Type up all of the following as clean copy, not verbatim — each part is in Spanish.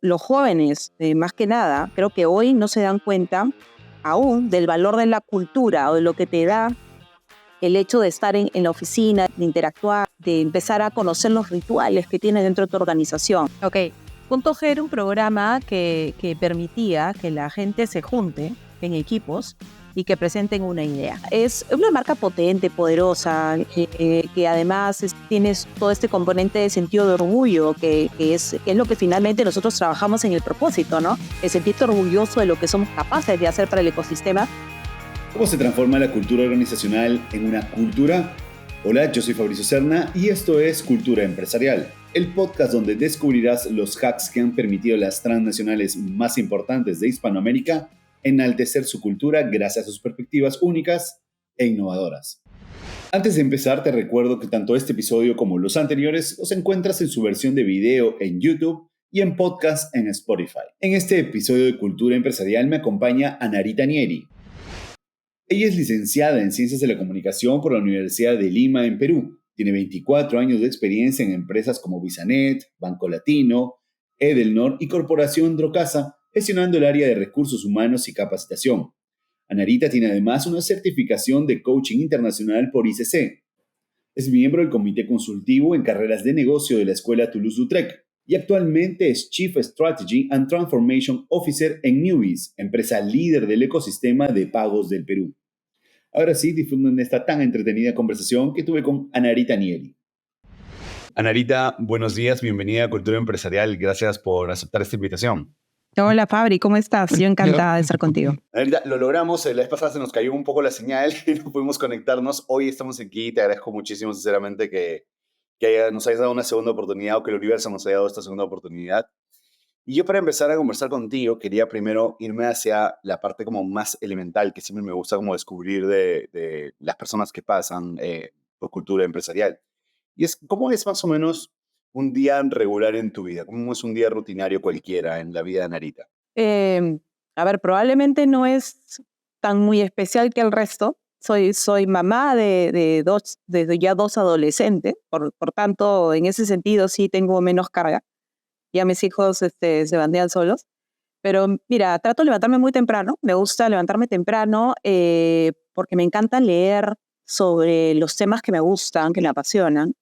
los jóvenes, más que nada, creo que hoy no se dan cuenta aún del valor de la cultura o de lo que te da el hecho de estar en la oficina, de interactuar, de empezar a conocer los rituales que tiene dentro de tu organización. Ok, Punto G era un programa que permitía que la gente se junte en equipos y que presenten una idea. Es una marca potente, poderosa, que además tienes todo este componente de sentido de orgullo, que es lo que finalmente nosotros trabajamos en el propósito, ¿no? El sentirte orgulloso de lo que somos capaces de hacer para el ecosistema. ¿Cómo se transforma la cultura organizacional en una cultura? Hola, yo soy Fabricio Serna y esto es Cultura Empresarial, el podcast donde descubrirás los hacks que han permitido a las transnacionales más importantes de Hispanoamérica enaltecer su cultura gracias a sus perspectivas únicas e innovadoras. Antes de empezar, te recuerdo que tanto este episodio como los anteriores los encuentras en su versión de video en YouTube y en podcast en Spotify. En este episodio de Cultura Empresarial me acompaña Anarita Nieri. Ella es licenciada en Ciencias de la Comunicación por la Universidad de Lima en Perú. Tiene 24 años de experiencia en empresas como Visanet, Banco Latino, Edelnor y Corporación Drocasa, gestionando el área de recursos humanos y capacitación. Anarita tiene además una certificación de coaching internacional por ICC. Es miembro del comité consultivo en carreras de negocio de la Escuela Toulouse-Lautrec y actualmente es Chief Strategy and Transformation Officer en Newbies, empresa líder del ecosistema de pagos del Perú. Ahora sí, disfruten de esta tan entretenida conversación que tuve con Anarita Nieri. Anarita, buenos días, bienvenida a Cultura Empresarial. Gracias por aceptar esta invitación. Hola Fabri, ¿cómo estás? Yo encantada de estar contigo. Anarita, lo logramos. La vez pasada se nos cayó un poco la señal y no pudimos conectarnos. Hoy estamos aquí. Te agradezco muchísimo, sinceramente, que nos hayas dado una segunda oportunidad o que el universo nos haya dado esta segunda oportunidad. Y yo, para empezar a conversar contigo, quería primero irme hacia la parte como más elemental, que siempre me gusta como descubrir de las personas que pasan por cultura empresarial. Y es, ¿cómo es más o menos un día regular en tu vida? ¿Cómo es un día rutinario cualquiera en la vida de Anarita? A ver, probablemente no es tan muy especial que el resto. Soy mamá de ya dos adolescentes, por tanto, en ese sentido sí tengo menos carga. Ya mis hijos se bandean solos. Pero mira, trato de levantarme muy temprano. Me gusta levantarme temprano porque me encanta leer sobre los temas que me gustan, que me apasionan.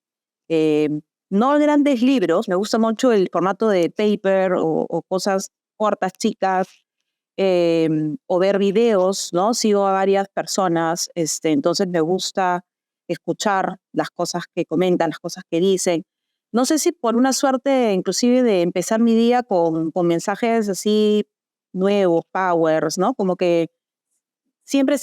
Eh, no grandes libros, me gusta mucho el formato de paper o cosas cortas, chicas, o ver videos, ¿no? Sigo a varias personas, entonces me gusta escuchar las cosas que comentan, las cosas que dicen. No sé si por una suerte inclusive de empezar mi día con mensajes así nuevos, powers, ¿no? Como que siempre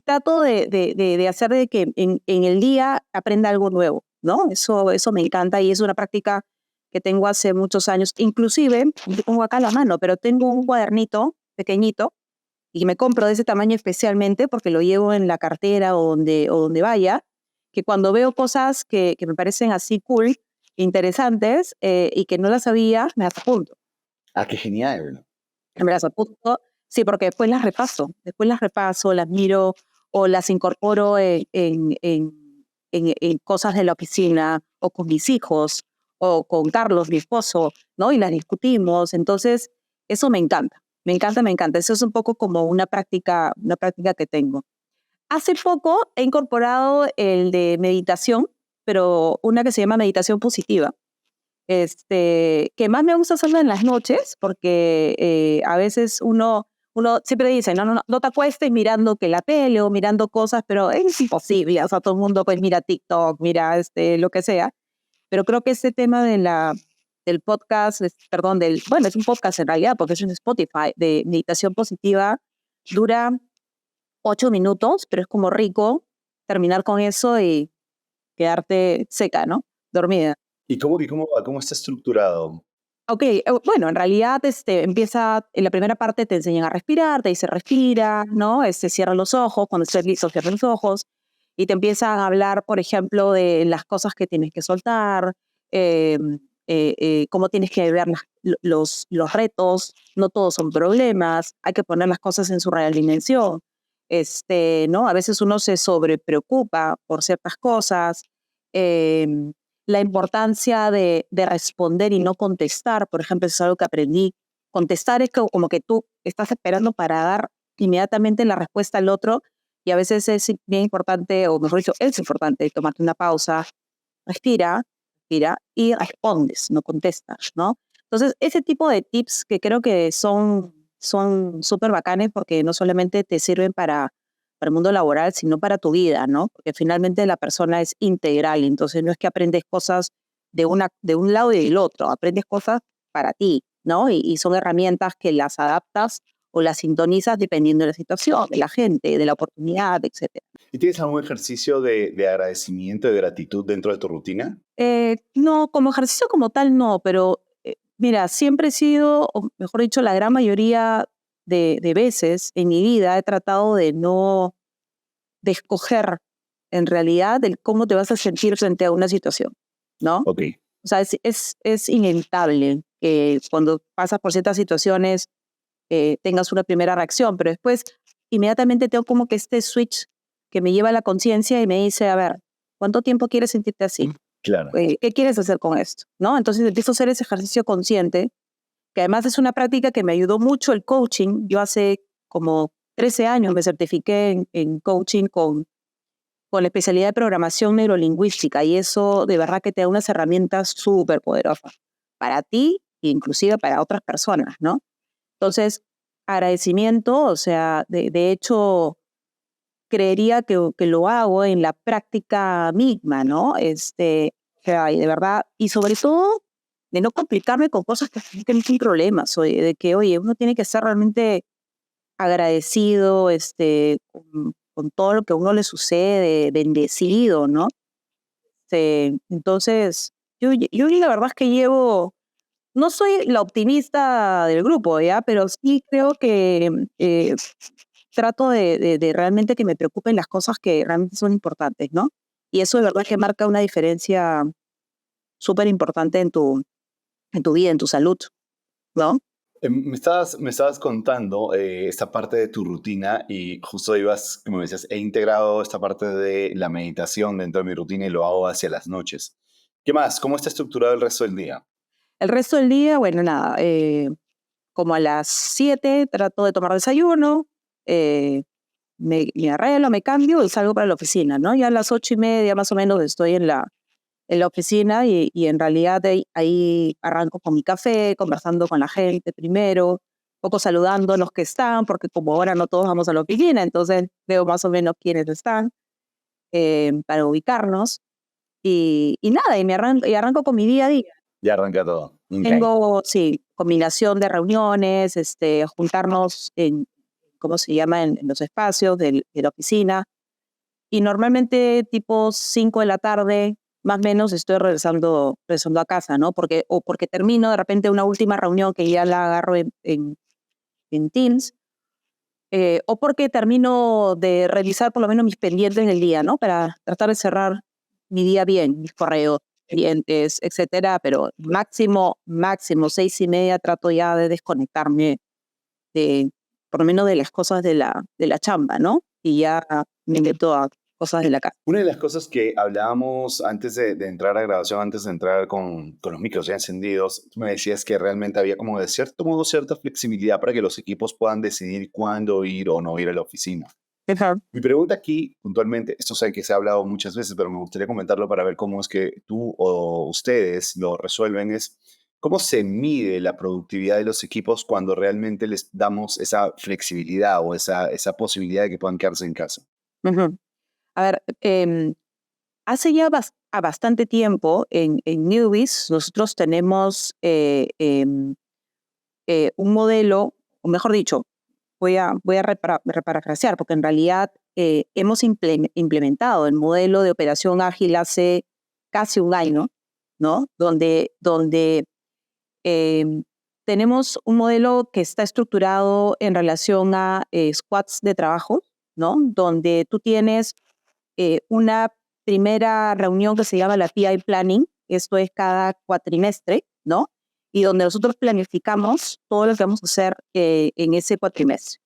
trato de hacer de que en el día aprenda algo nuevo, ¿no? Eso me encanta y es una práctica que tengo hace muchos años. Inclusive, te pongo acá la mano, pero tengo un cuadernito pequeñito y me compro de ese tamaño especialmente porque lo llevo en la cartera o donde vaya, que cuando veo cosas que me parecen así cool, interesantes y que no las sabía, me las apunto. Ah, qué genial. Me las apunto, sí, porque después las repaso, las miro o las incorporo en cosas de la oficina o con mis hijos o con Carlos, mi esposo, ¿no? Y las discutimos. Entonces, eso me encanta, me encanta, me encanta. Eso es un poco como una práctica que tengo. Hace poco he incorporado el de meditación, pero una que se llama meditación positiva. Que más me gusta hacerlo en las noches, porque a veces uno siempre dice, no te acuestes mirando que la tele o mirando cosas, pero es imposible, o sea, todo el mundo pues mira TikTok, mira lo que sea, pero creo que este tema del podcast, bueno, es un podcast en realidad, porque es un Spotify, de meditación positiva, dura 8 minutos, pero es como rico terminar con eso y quedarte seca, ¿no? Dormida. ¿Y cómo está estructurado? Ok, bueno, en realidad empieza, en la primera parte te enseñan a respirar, te dice respira, ¿no? Cierra los ojos, cuando estés listo cierra los ojos y te empiezan a hablar, por ejemplo, de las cosas que tienes que soltar, eh, cómo tienes que ver los retos, no todos son problemas, hay que poner las cosas en su real dimensión, ¿no? A veces uno se sobrepreocupa por ciertas cosas, la importancia de responder y no contestar. Por ejemplo, eso es algo que aprendí. Contestar es como que tú estás esperando para dar inmediatamente la respuesta al otro, y a veces es bien importante, o mejor dicho, es importante tomarte una pausa, respira y respondes, no contestas, ¿no? Entonces, ese tipo de tips que creo que son súper bacanes, porque no solamente te sirven para el mundo laboral, sino para tu vida, ¿no? Porque finalmente la persona es integral, entonces no es que aprendes cosas de un lado y del otro, aprendes cosas para ti, ¿no? Y son herramientas que las adaptas o las sintonizas dependiendo de la situación, de la gente, de la oportunidad, etcétera. ¿Y tienes algún ejercicio de agradecimiento, de gratitud dentro de tu rutina? No, como ejercicio como tal no, pero mira, siempre he sido, o mejor dicho, la gran mayoría de veces en mi vida he tratado de escoger en realidad el cómo te vas a sentir frente a una situación, ¿no? Ok. O sea, es inevitable que cuando pasas por ciertas situaciones tengas una primera reacción, pero después inmediatamente tengo como que este switch que me lleva a la conciencia y me dice, a ver, ¿cuánto tiempo quieres sentirte así? Claro. ¿Qué quieres hacer con esto? ¿No? Entonces empiezo a hacer ese ejercicio consciente, que además es una práctica que me ayudó mucho el coaching. Yo hace como 13 años me certifiqué en coaching con la especialidad de programación neurolingüística, y eso de verdad que te da unas herramientas súper poderosas para ti e inclusive para otras personas, ¿no? Entonces, agradecimiento, o sea, de hecho, creería que lo hago en la práctica misma, ¿no? O sea, y de verdad, y sobre todo, de no complicarme con cosas que no son problemas, de que, oye, uno tiene que ser realmente agradecido, con todo lo que a uno le sucede, bendecido, ¿no? Entonces, yo la verdad es que no soy la optimista del grupo, ¿ya? Pero sí creo que trato de realmente que me preocupen las cosas que realmente son importantes, ¿no? Y eso de verdad que marca una diferencia súper importante en tu vida, en tu salud, ¿no? Me estabas contando esta parte de tu rutina y justo ibas, como decías, he integrado esta parte de la meditación dentro de mi rutina y lo hago hacia las noches. ¿Qué más? ¿Cómo está estructurado el resto del día? El resto del día, bueno, nada, como a las 7 trato de tomar desayuno, eh, me arreglo, me cambio y salgo para la oficina, ¿no? Ya a las 8:30 más o menos estoy en la oficina, y en realidad ahí arranco con mi café, conversando con la gente primero, un poco saludando a los que están, porque como ahora no todos vamos a la oficina, entonces veo más o menos quiénes están, para ubicarnos. Y nada, y arranco con mi día a día. Ya arranca todo. Ok. Tengo, sí, combinación de reuniones, juntarnos ¿cómo se llama? En los espacios de la oficina. Y normalmente tipo 5 de la tarde, más o menos, estoy regresando a casa, ¿no? Porque termino de repente una última reunión que ya la agarro en Teams, o porque termino de revisar por lo menos mis pendientes del día, ¿no? Para tratar de cerrar mi día bien, mis correos, clientes, etcétera, pero máximo 6:30 trato ya de desconectarme de, por lo menos de las cosas de la chamba, ¿no? Y ya me meto a cosas de la casa. Una de las cosas que hablábamos antes de entrar a grabación, antes de entrar con los micros ya encendidos, tú me decías que realmente había como de cierto modo cierta flexibilidad para que los equipos puedan decidir cuándo ir o no ir a la oficina. Ajá. Mi pregunta aquí, puntualmente, esto sé que se ha hablado muchas veces, pero me gustaría comentarlo para ver cómo es que tú o ustedes lo resuelven, es cómo se mide la productividad de los equipos cuando realmente les damos esa flexibilidad o esa posibilidad de que puedan quedarse en casa. Ujú. A ver, hace ya bastante tiempo en Newbies nosotros tenemos un modelo, o mejor dicho, voy a reparafrasear, porque en realidad hemos implementado el modelo de operación ágil hace casi un año, ¿no? Donde em, tenemos un modelo que está estructurado en relación a squads de trabajo, ¿no? Donde tú tienes una primera reunión que se llama la PI Planning, esto es cada cuatrimestre, ¿no? Y donde nosotros planificamos todo lo que vamos a hacer en ese cuatrimestre.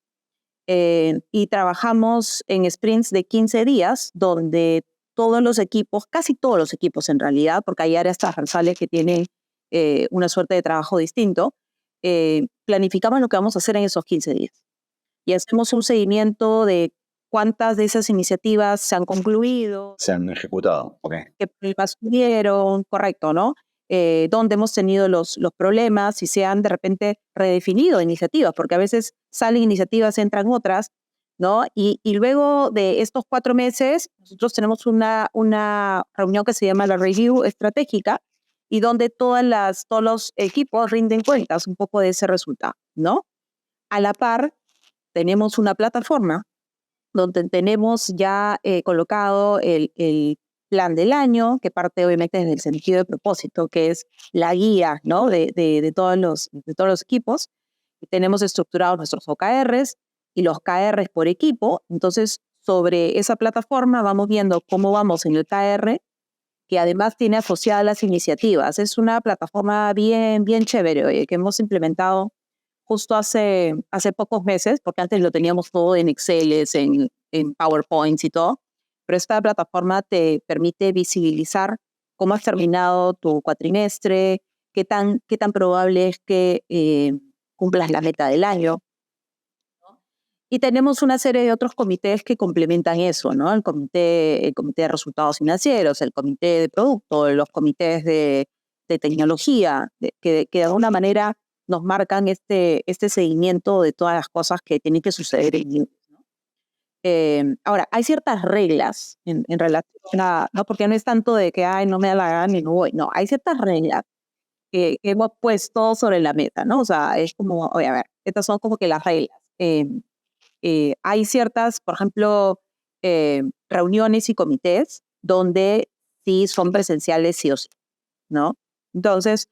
Y trabajamos en sprints de 15 días, donde todos los equipos, casi todos los equipos en realidad, porque hay áreas transversales que tienen una suerte de trabajo distinto, planificamos lo que vamos a hacer en esos 15 días. Y hacemos un seguimiento de cuántas de esas iniciativas se han concluido, Se han ejecutado, ok. qué problemas tuvieron, correcto, ¿no? Dónde hemos tenido los problemas, si se han de repente redefinido iniciativas, porque a veces salen iniciativas, entran otras, ¿no? Y luego de estos 4 meses, nosotros tenemos una reunión que se llama la Review Estratégica, y donde todos los equipos rinden cuentas un poco de ese resultado, ¿no? A la par, tenemos una plataforma donde tenemos ya colocado el plan del año, que parte obviamente desde el sentido de propósito, que es la guía, ¿no? de todos los equipos. Y tenemos estructurados nuestros OKRs y los KRs por equipo. Entonces, sobre esa plataforma vamos viendo cómo vamos en el KR, que además tiene asociadas las iniciativas. Es una plataforma bien, bien chévere, oye, que hemos implementado justo hace pocos meses, porque antes lo teníamos todo en Excel, en PowerPoints y todo, pero esta plataforma te permite visibilizar cómo has terminado tu cuatrimestre, qué tan probable es que cumplas la meta del año. Y tenemos una serie de otros comités que complementan eso, ¿no? El comité de resultados financieros, el comité de producto, los comités de tecnología, que de alguna manera nos marcan este seguimiento de todas las cosas que tienen que suceder en New, ¿no? Ahora, hay ciertas reglas en relación a, ¿no? Porque no es tanto de que, ay, no me da la gana y no voy. No, hay ciertas reglas que hemos puesto sobre la meta, ¿no? O sea, es como, oye, a ver, estas son como que las reglas. Hay ciertas, por ejemplo, reuniones y comités donde sí son presenciales sí o sí, ¿no? Entonces,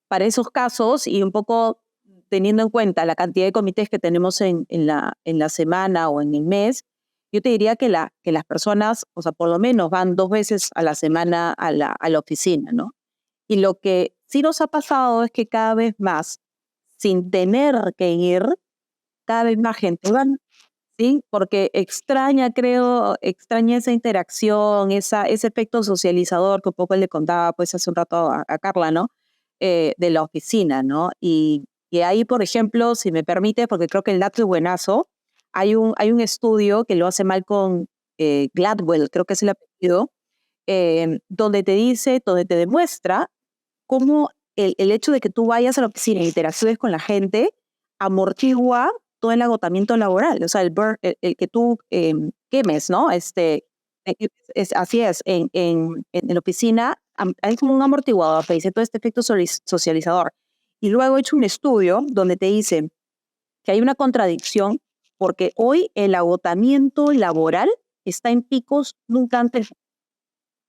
para esos casos y un poco teniendo en cuenta la cantidad de comités que tenemos en la semana o en el mes, yo te diría que las personas, o sea, por lo menos van 2 veces a la semana a la oficina, ¿no? Y lo que sí nos ha pasado es que cada vez más, sin tener que ir, cada vez más gente van, ¿sí? Porque extraña esa interacción, ese efecto socializador que un poco le contaba pues hace un rato a Carla, ¿no? De la oficina, ¿no? Y ahí, por ejemplo, si me permite, porque creo que el dato es buenazo, hay un estudio que lo hace Malcolm Gladwell, creo que es el apellido, donde te demuestra cómo el hecho de que tú vayas a la oficina e interactúes con la gente amortigua todo el agotamiento laboral, o sea, el que tú quemes, ¿no? Así es, en la oficina hay como un amortiguador que dice todo este efecto socializador. Y luego he hecho un estudio donde te dice que hay una contradicción porque hoy el agotamiento laboral está en picos nunca antes,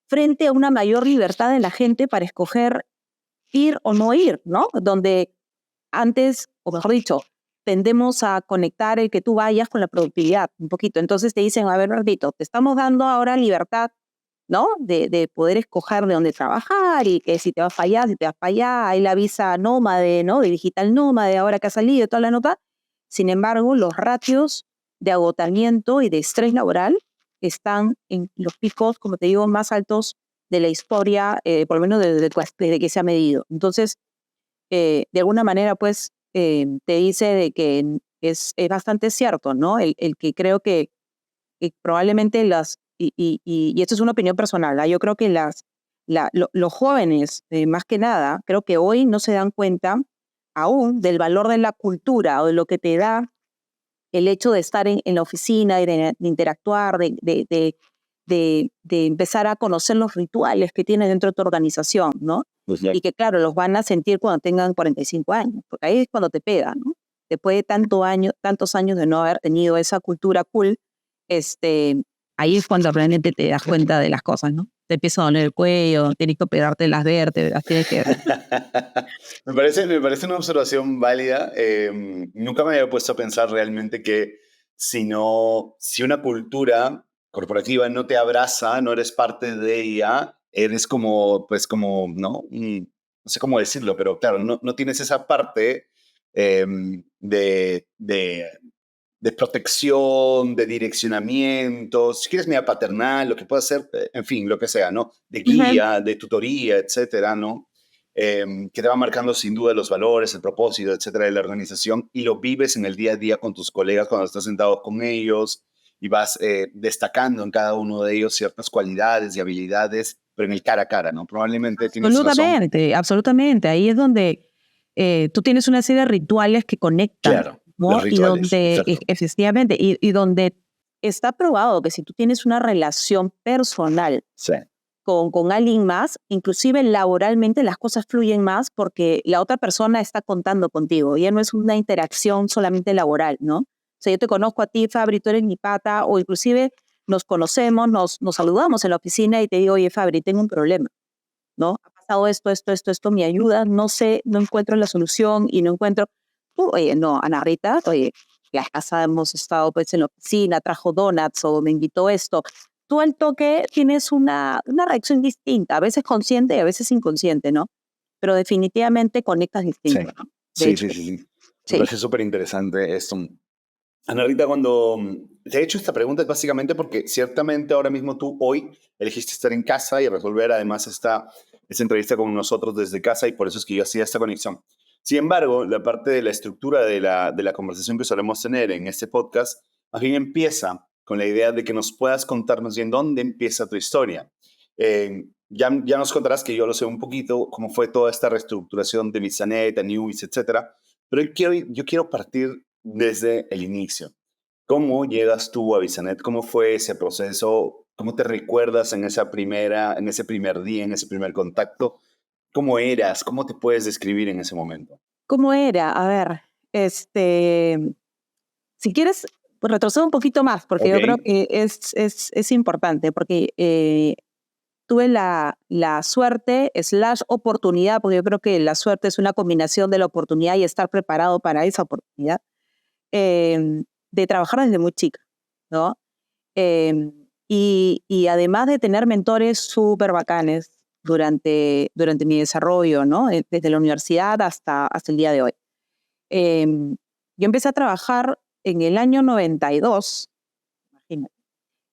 frente a una mayor libertad de la gente para escoger ir o no ir, ¿no? Donde antes, o mejor dicho, tendemos a conectar el que tú vayas con la productividad un poquito. Entonces te dicen, a ver, Bernardito, te estamos dando ahora libertad, ¿no? De poder escoger de dónde trabajar y que si te vas para allá, si te vas para allá, hay la visa nómade, ¿no? De digital nómade, ahora que ha salido toda la nota. Sin embargo, los ratios de agotamiento y de estrés laboral están en los picos, como te digo, más altos de la historia, por lo menos desde que se ha medido. Entonces, de alguna manera, pues, te dice de que es bastante cierto, ¿no? El que creo que probablemente y esto es una opinión personal, ¿ah? Yo creo que los jóvenes, más que nada, creo que hoy no se dan cuenta aún del valor de la cultura o de lo que te da el hecho de estar en la oficina y de interactuar, de empezar a conocer los rituales que tiene dentro de tu organización, ¿no? Pues ya. Y que, claro, los van a sentir cuando tengan 45 años, porque ahí es cuando te pega, ¿no? Después de tantos años de no haber tenido esa cultura cool, ahí es cuando realmente te das cuenta de las cosas, ¿no? Te empieza a doler el cuello, tienes que operarte las vértebras, tienes que... Me parece una observación válida. Nunca me había puesto a pensar realmente que si una cultura corporativa no te abraza, no eres parte de ella, eres como, pues como, ¿no? No sé cómo decirlo, pero claro, no tienes esa parte de de protección, de direccionamiento, si quieres media paternal, lo que pueda ser, en fin, lo que sea, ¿no? De Ujú. guía, de tutoría, etcétera, ¿no? Que te va marcando sin duda los valores, el propósito, etcétera, de la organización y lo vives en el día a día con tus colegas cuando estás sentado con ellos y vas destacando en cada uno de ellos ciertas cualidades y habilidades, pero en el cara a cara, ¿no? Probablemente tienes razón. Absolutamente, absolutamente. Ahí es donde tú tienes una serie de rituales que conectan, Claro, los ¿no? Y rituales, donde, exacto. efectivamente, y donde está probado que si tú tienes una relación personal Sí, con alguien más, inclusive laboralmente las cosas fluyen más porque la otra persona está contando contigo. Ya no es una interacción solamente laboral, ¿no? O sea, yo te conozco a ti, Fabri, tú eres mi pata, o inclusive nos conocemos, nos saludamos en la oficina y te digo, oye, Fabri, tengo un problema, ¿no? Ha pasado esto, me ayuda, no sé, no encuentro la solución y no encuentro, oye, no, Ana Rita, oye, la casa hemos estado pues en la oficina, trajo donuts o me invitó esto. Tú al toque tienes una reacción distinta, a veces consciente y a veces inconsciente, ¿no? Pero definitivamente conectas sí, distinto, ¿no? De sí, hecho, sí, sí, sí. Me sí. parece súper interesante esto. Ana Rita, cuando te he hecho esta pregunta es básicamente porque ciertamente ahora mismo tú hoy elegiste estar en casa y resolver además esta entrevista con nosotros desde casa y por eso es que yo hacía esta conexión. Sin embargo, la parte de la estructura de la conversación que solemos tener en este podcast, más bien empieza con la idea de que nos puedas contar más bien dónde empieza tu historia. Ya nos contarás que yo lo sé un poquito, cómo fue toda esta reestructuración de Bisanet, a Newbies, etcétera, pero yo quiero partir desde el inicio. ¿Cómo llegas tú a Bisanet? ¿Cómo fue ese proceso? ¿Cómo te recuerdas en ese primer día, en ese primer contacto? ¿Cómo eras? ¿Cómo te puedes describir en ese momento? ¿Cómo era? A ver, si quieres, pues retrocedo un poquito más, porque Ok, yo creo que es importante, porque tuve la suerte, slash oportunidad, porque yo creo que la suerte es una combinación de la oportunidad y estar preparado para esa oportunidad, de trabajar desde muy chica, ¿no? Y además de tener mentores súper bacanes durante mi desarrollo, ¿no? Desde la universidad hasta el día de hoy. Em, yo empecé a trabajar en el año 92, imagínate,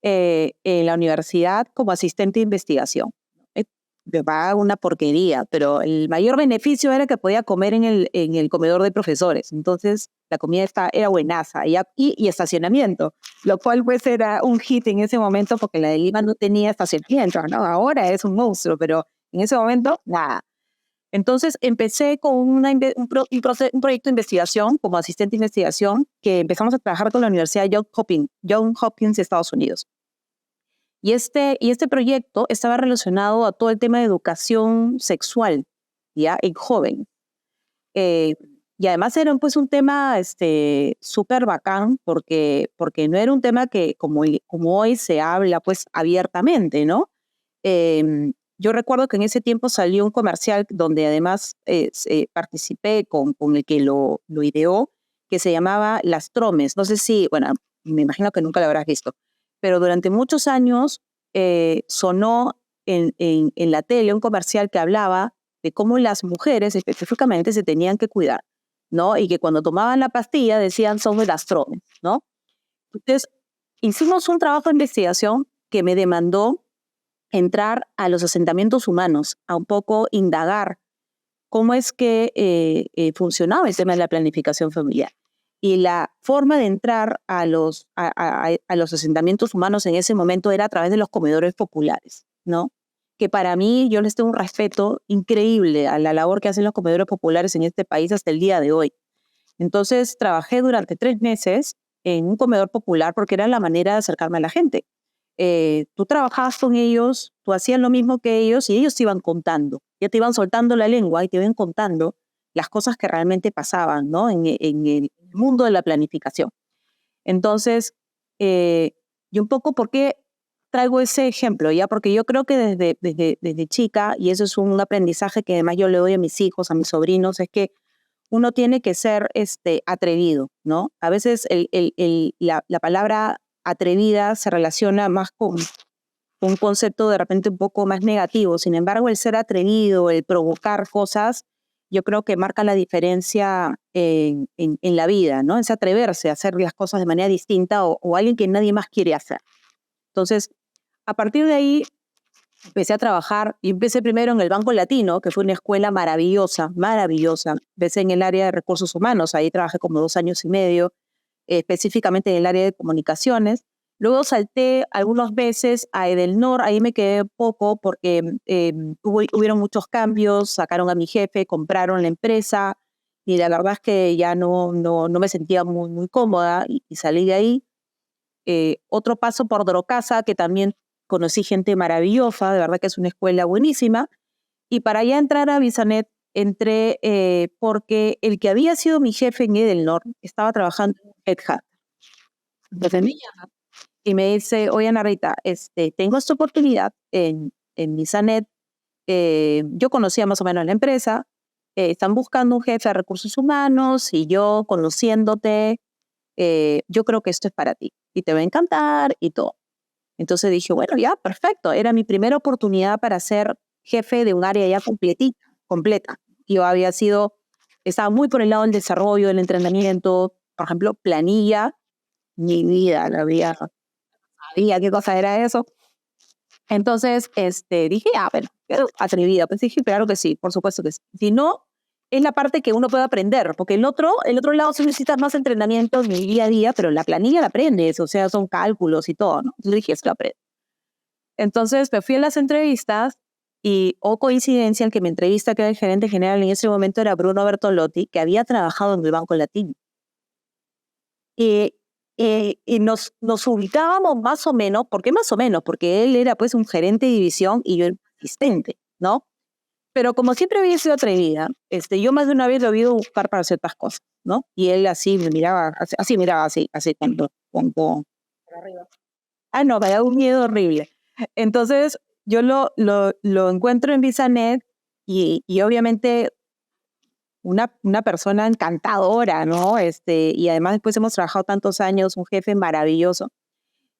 en la universidad como asistente de investigación. Eh, Me pagaba una porquería, pero el mayor beneficio era que podía comer en el comedor de profesores. Entonces, la comida era buenaza y estacionamiento, lo cual pues era un hit en ese momento porque la de Lima no tenía estacionamiento, ¿no? Ahora es un monstruo, pero en ese momento, nada. Entonces empecé con un proyecto de investigación como asistente de investigación que empezamos a trabajar con la Universidad Johns Hopkins de Estados Unidos. Y este proyecto estaba relacionado a todo el tema de educación sexual, ¿ya? En joven. Eh, y además era pues un tema súper bacán porque no era un tema que como hoy se habla pues abiertamente, ¿no? Yo recuerdo que en ese tiempo salió un comercial donde además participé con el que lo ideó, que se llamaba Las Tromes. No sé si, bueno, me imagino que nunca lo habrás visto, pero durante muchos años sonó en la tele un comercial que hablaba de cómo las mujeres específicamente se tenían que cuidar, ¿no? Y que cuando tomaban la pastilla decían son de las Tromes, ¿no? Entonces, hicimos un trabajo de investigación que me demandó entrar a los asentamientos humanos, a un poco indagar cómo es que funcionaba el tema de la planificación familiar. Y la forma de entrar a los asentamientos humanos en ese momento era a través de los comedores populares, ¿no? Que para mí yo les tengo un respeto increíble a la labor que hacen los comedores populares en este país hasta el día de hoy. Entonces trabajé durante 3 meses en un comedor popular porque era la manera de acercarme a la gente. Tú trabajabas con ellos, tú hacías lo mismo que ellos y ellos te iban contando, ya te iban soltando la lengua y te iban contando las cosas que realmente pasaban, ¿no? En el mundo de la planificación. Entonces, y un poco por qué traigo ese ejemplo, ya porque yo creo que desde chica, y eso es un aprendizaje que además yo le doy a mis hijos, a mis sobrinos, es que uno tiene que ser atrevido, ¿no? A veces la palabra atrevida se relaciona más con un concepto de repente un poco más negativo. Sin embargo, el ser atrevido, el provocar cosas, yo creo que marca la diferencia en la vida, ¿no? Es atreverse a hacer las cosas de manera distinta o alguien que nadie más quiere hacer. Entonces, a partir de ahí, empecé a trabajar y empecé primero en el Banco Latino, que fue una escuela maravillosa, maravillosa. Empecé en el área de recursos humanos, ahí trabajé como 2 años y medio, específicamente en el área de comunicaciones. Luego salté algunos meses a Edelnor, ahí me quedé poco porque hubieron muchos cambios, sacaron a mi jefe, compraron la empresa y la verdad es que ya no me sentía muy, muy cómoda y salí de ahí. Otro paso por Drocasa, que también conocí gente maravillosa, de verdad que es una escuela buenísima. Y para ya entrar a Bisanet, entré porque el que había sido mi jefe en Edelnor estaba trabajando en Headhunt. Entonces me llama y me dice, oye, Narita, tengo esta oportunidad en Bisanet. Yo conocía más o menos la empresa. Están buscando un jefe de recursos humanos y yo, conociéndote, yo creo que esto es para ti y te va a encantar y todo. Entonces dije, bueno, ya, perfecto. Era mi primera oportunidad para ser jefe de un área ya completa. Yo estaba muy por el lado del desarrollo, del entrenamiento, por ejemplo, planilla, mi vida, sabía qué cosa era eso. Entonces dije, bueno, atrevida. Pues dije, claro que sí, por supuesto que sí. Si no, es la parte que uno puede aprender, porque el otro lado sí necesitas más entrenamiento en el día a día, pero la planilla la aprendes, o sea, son cálculos y todo, ¿no? Entonces dije, esto lo aprendo. Entonces me fui a las entrevistas y, coincidencia, el que me entrevista, que era el gerente general en ese momento, era Bruno Bertolotti, que había trabajado en el Banco Latino. Y nos ubicábamos más o menos, ¿por qué más o menos? Porque él era pues un gerente de división y yo era asistente, ¿no? Pero como siempre había sido atrevida, yo más de una vez lo había ido a buscar para ciertas cosas, ¿no? Y él así me miraba, así cuando por arriba. No, me da un miedo horrible. Entonces, yo lo encuentro en Bisanet y obviamente una persona encantadora, ¿no? Y además después hemos trabajado tantos años, un jefe maravilloso.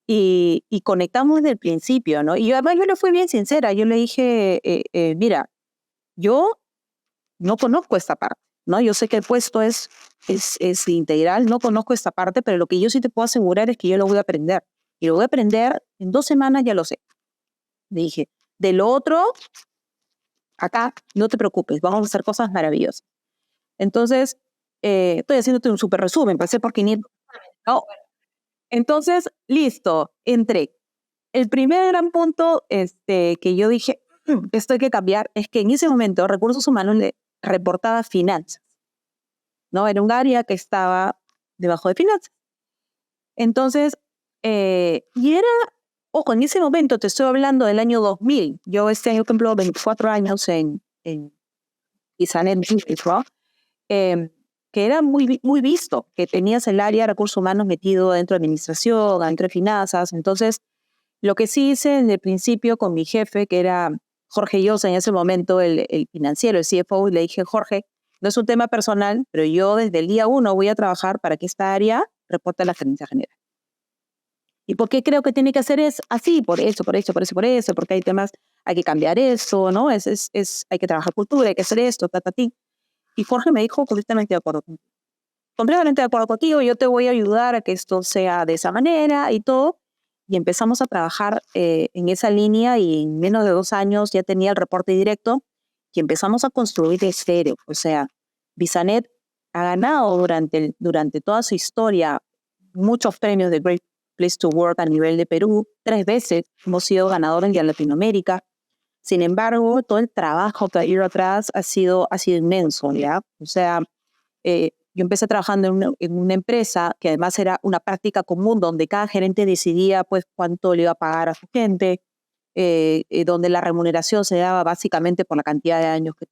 Y conectamos desde el principio, ¿no? Y además yo le fui bien sincera, yo le dije, mira, yo no conozco esta parte, ¿no? Yo sé que el puesto es integral, no conozco esta parte, pero lo que yo sí te puedo asegurar es que yo lo voy a aprender. Y lo voy a aprender en 2 semanas, ya lo sé. Le dije, de lo otro, acá, no te preocupes, vamos a hacer cosas maravillosas. Entonces, estoy haciéndote un súper resumen, pasé por 500. ¿No? Entonces, listo, entré. El primer gran punto que yo dije, esto hay que cambiar, es que en ese momento Recursos Humanos le reportaba finanzas, ¿no? Era un área que estaba debajo de finanzas. Entonces, y era, ojo, en ese momento te estoy hablando del año 2000. Yo este año cumplo 24 años en Bisanet, ¿no? Que era muy, muy visto, que tenías el área de recursos humanos metido dentro de administración, dentro de finanzas. Entonces, lo que sí hice en el principio con mi jefe, que era Jorge Llosa en ese momento, el financiero, el CFO, y le dije, Jorge, no es un tema personal, pero yo desde el día 1 voy a trabajar para que esta área reporte a la gerencia general. ¿Y por qué creo que tiene que hacer es así? Por eso, porque hay temas, hay que cambiar eso, ¿no? Hay que trabajar cultura, hay que hacer esto, ti. Y Jorge me dijo completamente de acuerdo contigo. Completamente de acuerdo contigo, yo te voy a ayudar a que esto sea de esa manera y todo. Y empezamos a trabajar en esa línea y en menos de 2 años ya tenía el reporte directo y empezamos a construir de cero. O sea, Bisanet ha ganado durante toda su historia muchos premios de Great Place to Work a nivel de Perú. 3 veces hemos sido ganadores de Latinoamérica. Sin embargo, todo el trabajo que ha ido atrás ha sido inmenso, ¿ya? O sea, yo empecé trabajando en una empresa que además era una práctica común donde cada gerente decidía pues cuánto le iba a pagar a su gente, donde la remuneración se daba básicamente por la cantidad de años que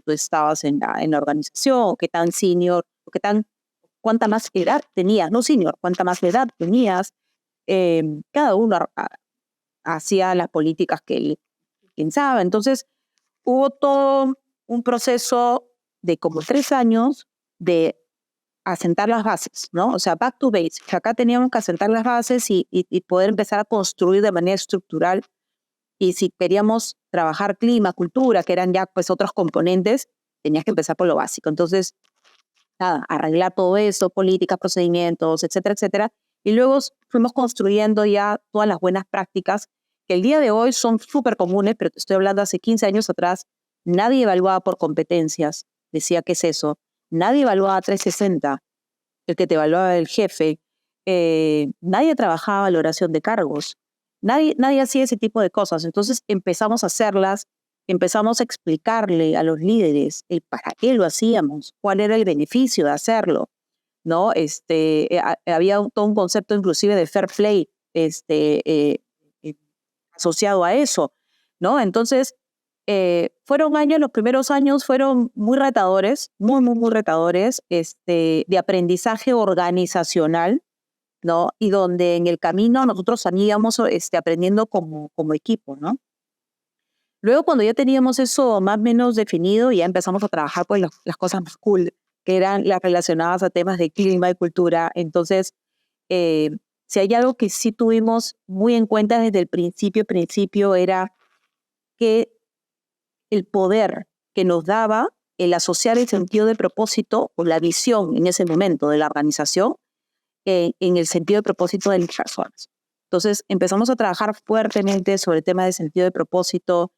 tú estabas en la organización, qué tan senior, cuánta más edad tenías, no senior, cuánta más edad tenías. Cada uno hacía las políticas que él pensaba. Entonces, hubo todo un proceso de como 3 años de asentar las bases, ¿no? O sea, back to basics. Acá teníamos que asentar las bases y poder empezar a construir de manera estructural. Y si queríamos trabajar clima, cultura, que eran ya pues otros componentes, tenías que empezar por lo básico. Entonces, nada, arreglar todo eso, políticas, procedimientos, etcétera, etcétera. Y luego fuimos construyendo ya todas las buenas prácticas que el día de hoy son súper comunes, pero te estoy hablando hace 15 años atrás, nadie evaluaba por competencias, decía, ¿qué es eso? Nadie evaluaba 360, el que te evaluaba el jefe, nadie trabajaba valoración de cargos, nadie hacía ese tipo de cosas. Entonces empezamos a hacerlas, empezamos a explicarle a los líderes el para qué lo hacíamos, cuál era el beneficio de hacerlo, ¿no? Había todo un concepto inclusive de fair play eh, asociado a eso, ¿no? Entonces, los primeros años fueron muy retadores, muy retadores, de aprendizaje organizacional, ¿no? Y donde en el camino nosotros íbamos aprendiendo como equipo, ¿no? Luego, cuando ya teníamos eso más o menos definido, ya empezamos a trabajar pues las cosas más cool, que eran las relacionadas a temas de clima y cultura. Entonces, si hay algo que sí tuvimos muy en cuenta desde el principio era que el poder que nos daba el asociar el sentido de propósito o la visión en ese momento de la organización en el sentido de propósito de las personas. Entonces empezamos a trabajar fuertemente sobre el tema de sentido de propósito,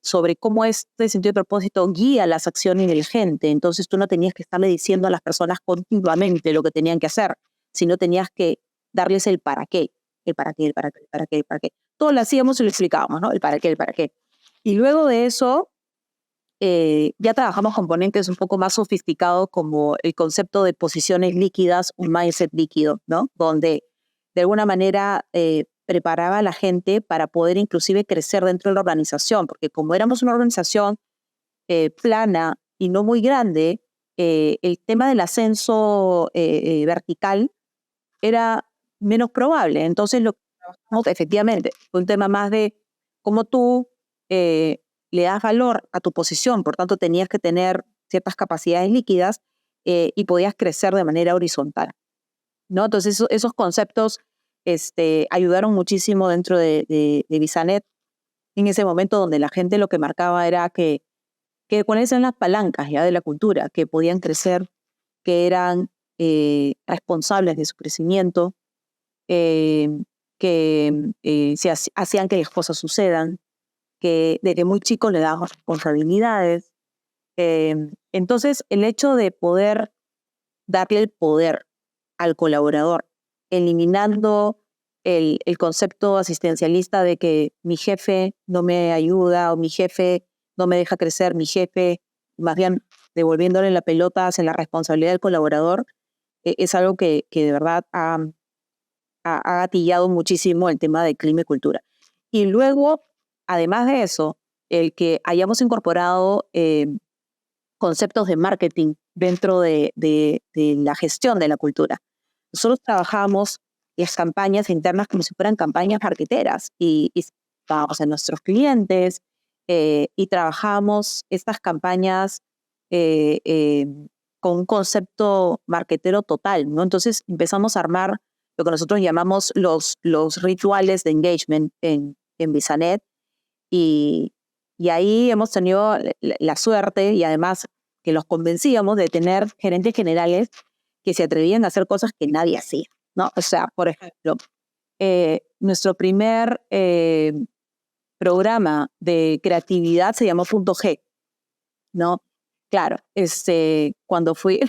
sobre cómo este sentido de propósito guía las acciones de la gente. Entonces tú no tenías que estarle diciendo a las personas continuamente lo que tenían que hacer, sino tenías que darles el para qué, el para qué, el para qué, el para qué, el para qué. Todo lo hacíamos y lo explicábamos, ¿no? El para qué, el para qué. Y luego de eso, ya trabajamos componentes un poco más sofisticados como el concepto de posiciones líquidas, un mindset líquido, ¿no? Donde de alguna manera preparaba a la gente para poder inclusive crecer dentro de la organización, porque como éramos una organización plana y no muy grande, el tema del ascenso vertical era menos probable. Entonces lo que trabajamos efectivamente fue un tema más de cómo tú le das valor a tu posición, por tanto tenías que tener ciertas capacidades líquidas y podías crecer de manera horizontal, ¿no? Entonces esos conceptos ayudaron muchísimo dentro de Bisanet en ese momento donde la gente lo que marcaba era que cuáles eran las palancas ya de la cultura, que podían crecer, que eran responsables de su crecimiento, que hacían que las cosas sucedan, que desde muy chico le daban responsabilidades. Entonces, el hecho de poder darle el poder al colaborador, eliminando el concepto asistencialista de que mi jefe no me ayuda o mi jefe no me deja crecer, mi jefe, más bien devolviéndole la pelota hacia la responsabilidad del colaborador, es algo que de verdad ha gatillado muchísimo el tema de clima y cultura. Y luego, además de eso, el que hayamos incorporado conceptos de marketing dentro de la gestión de la cultura. Nosotros trabajamos las campañas internas como si fueran campañas marketeras y estábamos en nuestros clientes y trabajamos estas campañas con un concepto marketero total, ¿no? Entonces empezamos a armar lo que nosotros llamamos los rituales de engagement en Bisanet y ahí hemos tenido la suerte y además que los convencíamos de tener gerentes generales que se atrevían a hacer cosas que nadie hacía, ¿no? O sea, por ejemplo, nuestro primer programa de creatividad se llamó Punto G, ¿no? Claro, cuando fui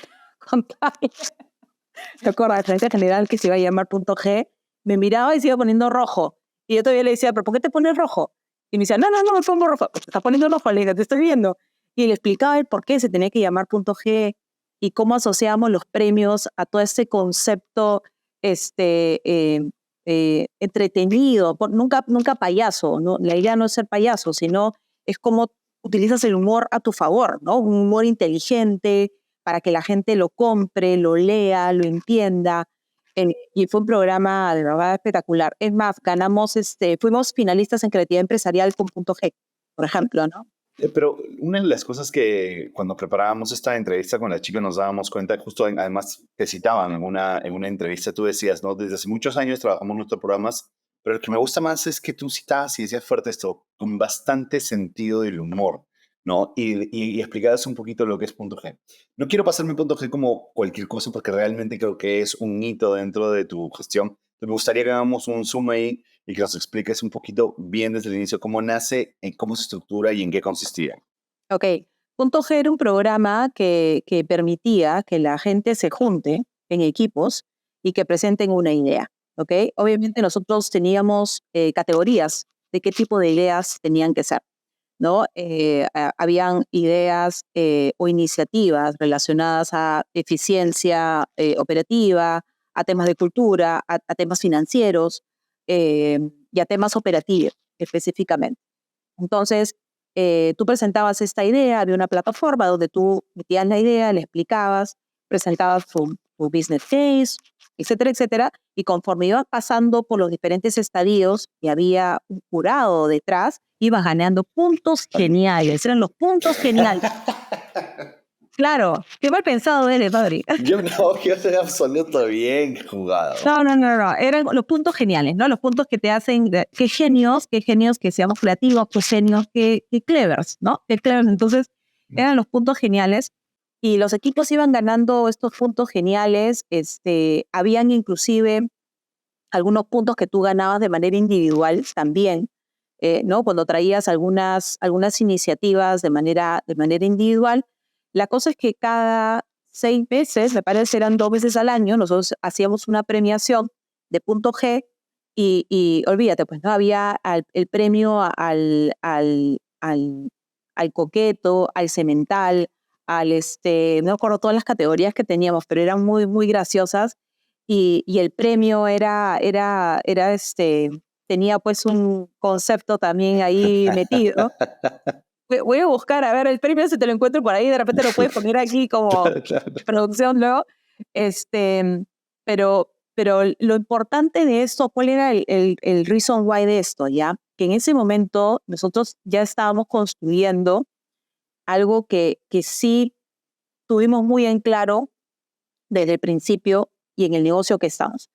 ¿te acuerdas? El gerente general que se iba a llamar Punto G, me miraba y se iba poniendo rojo. Y yo todavía le decía, ¿pero por qué te pones rojo? Y me decía, no, me pongo rojo. Pues te estás poniendo rojo, le digo, te estoy viendo. Y le explicaba el por qué se tenía que llamar Punto G y cómo asociamos los premios a todo ese concepto entretenido, nunca payaso, ¿no? La idea no es ser payaso, sino es cómo utilizas el humor a tu favor, ¿no? Un humor inteligente para que la gente lo compre, lo lea, lo entienda. Y fue un programa de verdad espectacular. Es más, fuimos finalistas en creatividad empresarial con Punto G, por ejemplo, ¿no? Pero una de las cosas que cuando preparábamos esta entrevista con la chica nos dábamos cuenta, justo además te citaban en una entrevista, tú decías, ¿no? Desde hace muchos años trabajamos nuestros programas, pero el que me gusta más es que tú citabas y decías fuerte esto, con bastante sentido del humor. ¿no? Y explicaras un poquito lo que es punto G. No quiero pasarme punto G como cualquier cosa porque realmente creo que es un hito dentro de tu gestión. Me gustaría que hagamos un zoom ahí y que nos expliques un poquito bien desde el inicio cómo nace, cómo se estructura y en qué consistía. Ok, Punto G era un programa que permitía que la gente se junte en equipos y que presenten una idea. ¿Ok? Obviamente nosotros teníamos categorías de qué tipo de ideas tenían que ser, ¿no? Habían ideas o iniciativas relacionadas a eficiencia operativa, a temas de cultura, a temas financieros y a temas operativos específicamente. Entonces, tú presentabas esta idea, había una plataforma donde tú metías la idea, le explicabas, presentabas tu business case, etcétera, etcétera, y conforme ibas pasando por los diferentes estadios y había un jurado detrás, ibas ganando puntos geniales, eran los puntos geniales. Claro, qué mal pensado eres, Fabri. Yo soy absoluto bien jugado. No, eran los puntos geniales, ¿no? Los puntos que te hacen, qué genios que seamos creativos, qué genios, qué clevers, ¿no? Qué clevers. Entonces, eran los puntos geniales y los equipos iban ganando estos puntos geniales. Habían inclusive algunos puntos que tú ganabas de manera individual también, ¿no? Cuando traías algunas iniciativas de manera individual. La cosa es que cada 6 meses, me parece eran 2 veces al año, nosotros hacíamos una premiación de punto G y olvídate, pues no había el premio al coqueto, al cemental, no me acuerdo todas las categorías que teníamos, pero eran muy, muy graciosas y el premio tenía pues un concepto también ahí metido. Voy a buscar, a ver, el premio si te lo encuentro por ahí, de repente lo puedes poner aquí como producción luego. Pero lo importante de esto, ¿cuál era el reason why de esto? ¿Ya? Que en ese momento nosotros ya estábamos construyendo algo que sí tuvimos muy en claro desde el principio y en el negocio que estamos.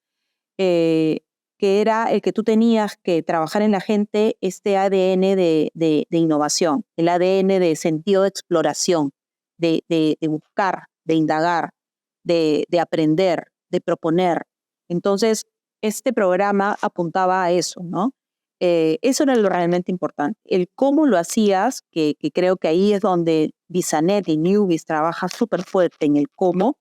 Que era el que tú tenías que trabajar en la gente este ADN de innovación, el ADN de sentido de exploración, de buscar, de indagar, de aprender, de proponer. Entonces, este programa apuntaba a eso, ¿no? Eso era lo realmente importante. El cómo lo hacías, que creo que ahí es donde Bisanet y Newbies trabaja súper fuerte en el cómo,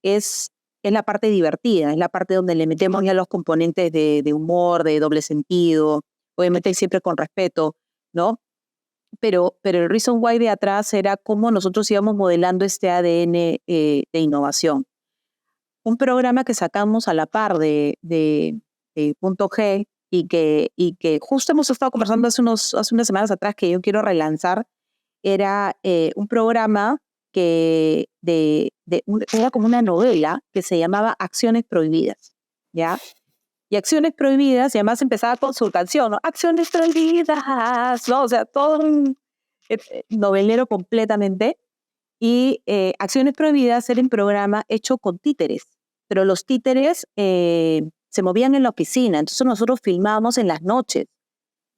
es la parte divertida, es la parte donde le metemos ya los componentes de humor, de doble sentido, obviamente siempre con respeto, ¿no? Pero el reason why de atrás era cómo nosotros íbamos modelando este ADN de innovación. Un programa que sacamos a la par de Punto G y que justo hemos estado conversando hace unas semanas atrás que yo quiero relanzar, era un programa que era como una novela que se llamaba Acciones Prohibidas, ¿ya? Y Acciones Prohibidas, y además empezaba con su canción, ¿no? Acciones Prohibidas, ¿no? O sea, todo un novelero completamente. Y Acciones Prohibidas era un programa hecho con títeres, pero los títeres se movían en la oficina, entonces nosotros filmábamos en las noches,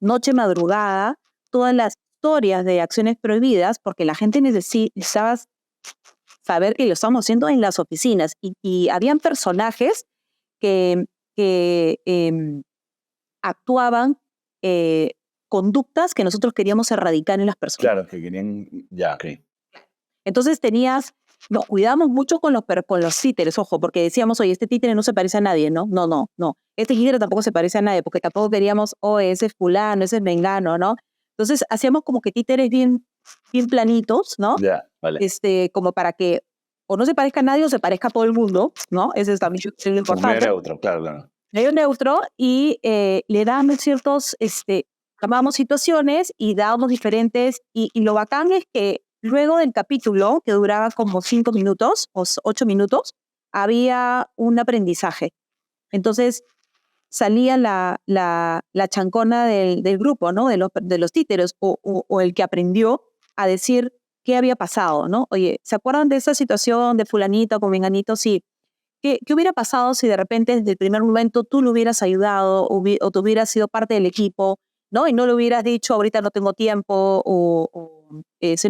noche madrugada, todas las historias de Acciones Prohibidas, porque la gente necesitaba saber que lo estábamos haciendo en las oficinas. Y habían personajes que actuaban conductas que nosotros queríamos erradicar en las personas. Claro, que querían... Ya, ok. Entonces nos cuidamos mucho con los títeres, ojo, porque decíamos, oye, este títere no se parece a nadie, ¿no? No. Este títere tampoco se parece a nadie, porque tampoco queríamos, ese es fulano, ese es mengano, ¿no? Entonces hacíamos como que títeres bien planitos, ¿no? Ya, vale. Como para que o no se parezca a nadie o se parezca a todo el mundo, ¿no? Ese es también lo importante. Medio neutro, claro. Medio neutro y le dábamos tomábamos situaciones y dábamos diferentes, y lo bacán es que luego del capítulo, que duraba como 5 minutos o 8 minutos, había un aprendizaje. Entonces salía la chancona del grupo, ¿no? De los títeres o el que aprendió a decir qué había pasado, ¿no? Oye, ¿se acuerdan de esa situación de fulanito con menganito? Sí. ¿Qué hubiera pasado si de repente desde el primer momento tú lo hubieras ayudado o tú hubieras sido parte del equipo, ¿no? Y no le hubieras dicho, ahorita no tengo tiempo o ese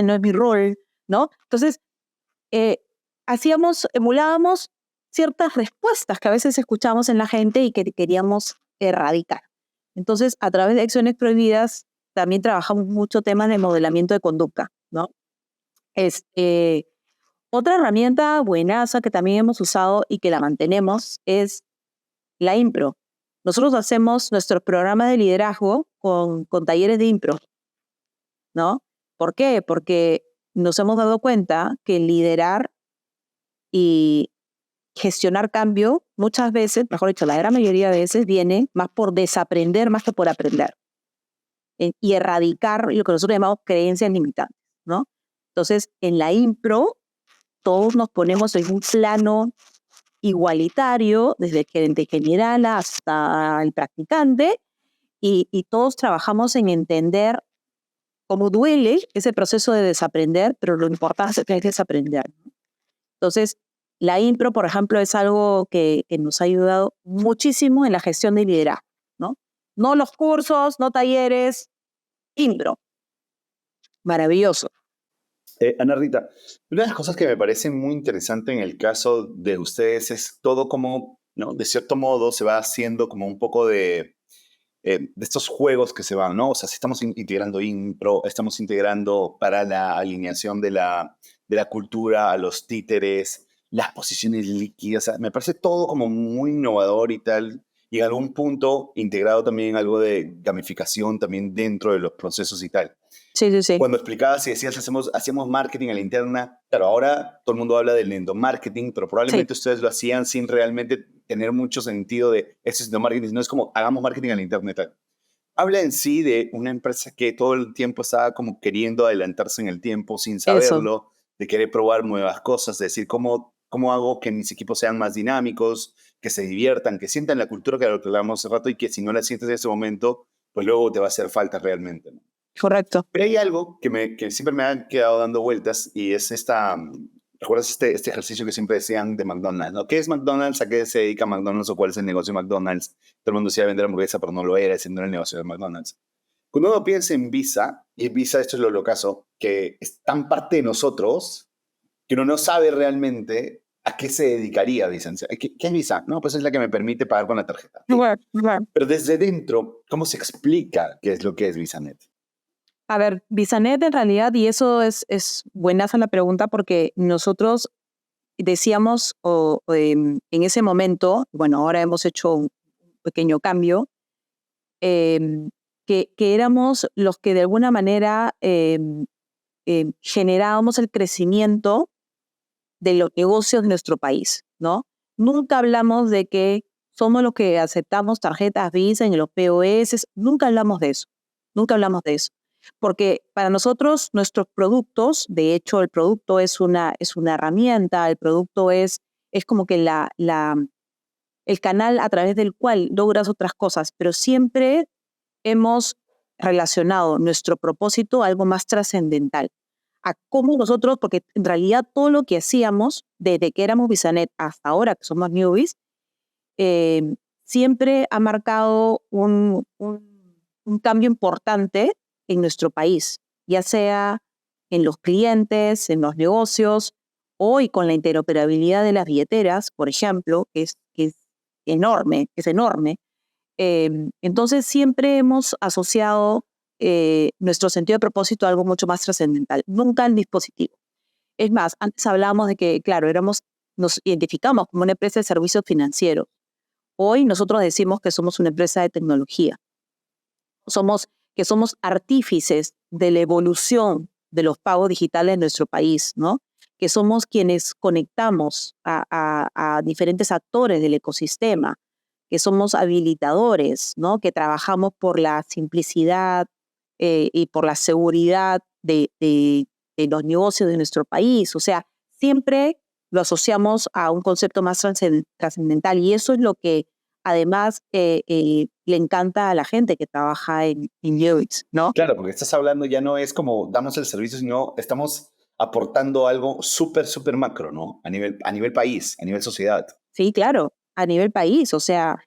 no es mi rol, ¿no? Entonces, emulábamos ciertas respuestas que a veces escuchábamos en la gente y que queríamos erradicar. Entonces, a través de acciones prohibidas, también trabajamos mucho temas de modelamiento de conducta, ¿no? Otra herramienta buenaza que también hemos usado y que la mantenemos es la impro. Nosotros hacemos nuestros programas de liderazgo con talleres de impro, ¿no? ¿Por qué? Porque nos hemos dado cuenta que liderar y gestionar cambio muchas veces, mejor dicho, la gran mayoría de veces viene más por desaprender más que por aprender. Y erradicar lo que nosotros llamamos creencias limitantes, ¿no? Entonces, en la impro, todos nos ponemos en un plano igualitario, desde el gerente general hasta el practicante, y todos trabajamos en entender cómo duele ese proceso de desaprender, pero lo importante es desaprender. Entonces, la impro, por ejemplo, es algo que nos ha ayudado muchísimo en la gestión de liderazgo, ¿no? No los cursos, no talleres, impro. Maravilloso. Ana Rita, una de las cosas que me parece muy interesante en el caso de ustedes es todo como, ¿no? De cierto modo se va haciendo como un poco de estos juegos que se van, ¿no? O sea, si estamos integrando impro, estamos integrando para la alineación de la cultura a los títeres, las posiciones líquidas, o sea, me parece todo como muy innovador y tal, y en algún punto integrado también algo de gamificación también dentro de los procesos y tal. Sí, sí, sí. Cuando explicabas y decías, hacíamos marketing a la interna, claro, ahora todo el mundo habla del endomarketing, pero probablemente ustedes lo hacían sin realmente tener mucho sentido de eso es endomarketing, no es como hagamos marketing a la internet. Habla en sí de una empresa que todo el tiempo estaba como queriendo adelantarse en el tiempo sin saberlo, de querer probar nuevas cosas, de decir cómo hago que mis equipos sean más dinámicos, que se diviertan, que sientan la cultura que hablábamos hace rato y que si no la sientes en ese momento, pues luego te va a hacer falta realmente, ¿no? Correcto. Pero hay algo que siempre me ha quedado dando vueltas y es ¿recuerdas este ejercicio que siempre decían de McDonald's, ¿no? ¿Qué es McDonald's? ¿A qué se dedica McDonald's o cuál es el negocio de McDonald's? Todo el mundo decía vender hamburguesa, pero no lo era, ese no era el negocio de McDonald's. Cuando uno piensa en Visa, y Visa, esto es lo locazo, que es tan parte de nosotros que uno no sabe realmente a qué se dedicaría Visa. ¿Qué es Visa? No, pues es la que me permite pagar con la tarjeta. Pero desde dentro, ¿cómo se explica qué es lo que es VisaNet? A ver, VisaNet en realidad, y eso es buenaza la pregunta porque nosotros decíamos en ese momento, bueno, ahora hemos hecho un pequeño cambio, que éramos los que de alguna manera generábamos el crecimiento de los negocios de nuestro país, ¿no? Nunca hablamos de que somos los que aceptamos tarjetas Visa en los POS, nunca hablamos de eso, nunca hablamos de eso. Porque para nosotros, nuestros productos, de hecho, el producto es una herramienta, el producto es como que el canal a través del cual logras otras cosas, pero siempre hemos relacionado nuestro propósito a algo más trascendental. A cómo nosotros, porque en realidad todo lo que hacíamos, desde que éramos VisaNet hasta ahora, que somos newbies, siempre ha marcado un cambio importante en nuestro país, ya sea en los clientes, en los negocios, hoy con la interoperabilidad de las billeteras, por ejemplo, que es enorme, entonces siempre hemos asociado nuestro sentido de propósito a algo mucho más trascendental, nunca al dispositivo. Es más, antes hablábamos de que, claro, nos identificamos como una empresa de servicios financieros. Hoy nosotros decimos que somos una empresa de tecnología. Que somos artífices de la evolución de los pagos digitales en nuestro país, ¿no? Que somos quienes conectamos a diferentes actores del ecosistema, que somos habilitadores, ¿no? Que trabajamos por la simplicidad y por la seguridad de los negocios de nuestro país. O sea, siempre lo asociamos a un concepto más trascendental y eso es lo que además le encanta a la gente que trabaja en UX, ¿no? Claro, porque estás hablando ya no es como damos el servicio, sino estamos aportando algo súper, súper macro, ¿no? A nivel país, a nivel sociedad. Sí, claro, a nivel país. O sea,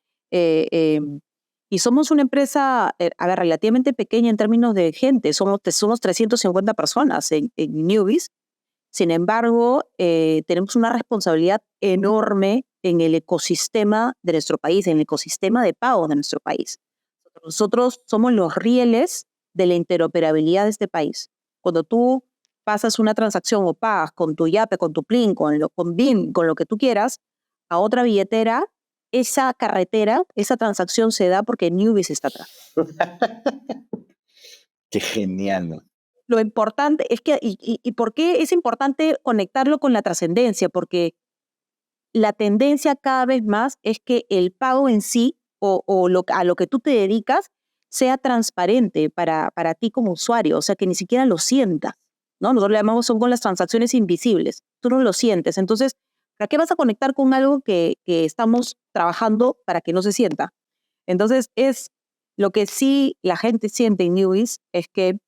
Y somos una empresa, relativamente pequeña en términos de gente. Somos 350 personas en Newbies. Sin embargo, tenemos una responsabilidad enorme en el ecosistema de nuestro país, en el ecosistema de pagos de nuestro país. Nosotros somos los rieles de la interoperabilidad de este país. Cuando tú pasas una transacción o pagas con tu Yape, con tu Plin, con BIM, con lo que tú quieras, a otra billetera, esa carretera, esa transacción se da porque Newbies está atrás. Qué genial, ¿no? Lo importante es que, y ¿por qué es importante conectarlo con la trascendencia? Porque la tendencia cada vez más es que el pago en sí a lo que tú te dedicas sea transparente para ti como usuario, o sea, que ni siquiera lo sientas, ¿no? Nosotros le llamamos son con las transacciones invisibles, tú no lo sientes. Entonces, ¿para qué vas a conectar con algo que estamos trabajando para que no se sienta? Entonces, es lo que sí la gente siente en Newbies es que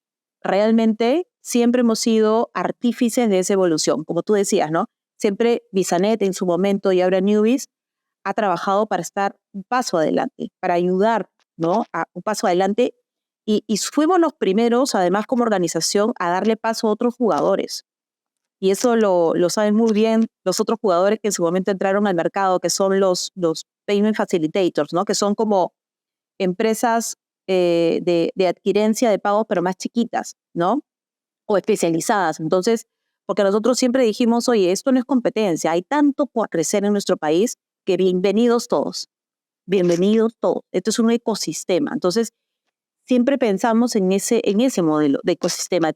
realmente siempre hemos sido artífices de esa evolución, como tú decías, ¿no? Siempre Bisanet en su momento y ahora Newbies ha trabajado para estar un paso adelante, para ayudar, ¿no? A un paso adelante y fuimos los primeros, además como organización, a darle paso a otros jugadores. Y eso lo saben muy bien los otros jugadores que en su momento entraron al mercado, que son los payment facilitators, ¿no? Que son como empresas de adquirencia de pagos, pero más chiquitas, ¿no? O especializadas. Entonces, porque nosotros siempre dijimos, oye, esto no es competencia, hay tanto por crecer en nuestro país que bienvenidos todos, bienvenidos todos. Esto es un ecosistema. Entonces, siempre pensamos en ese modelo de ecosistema,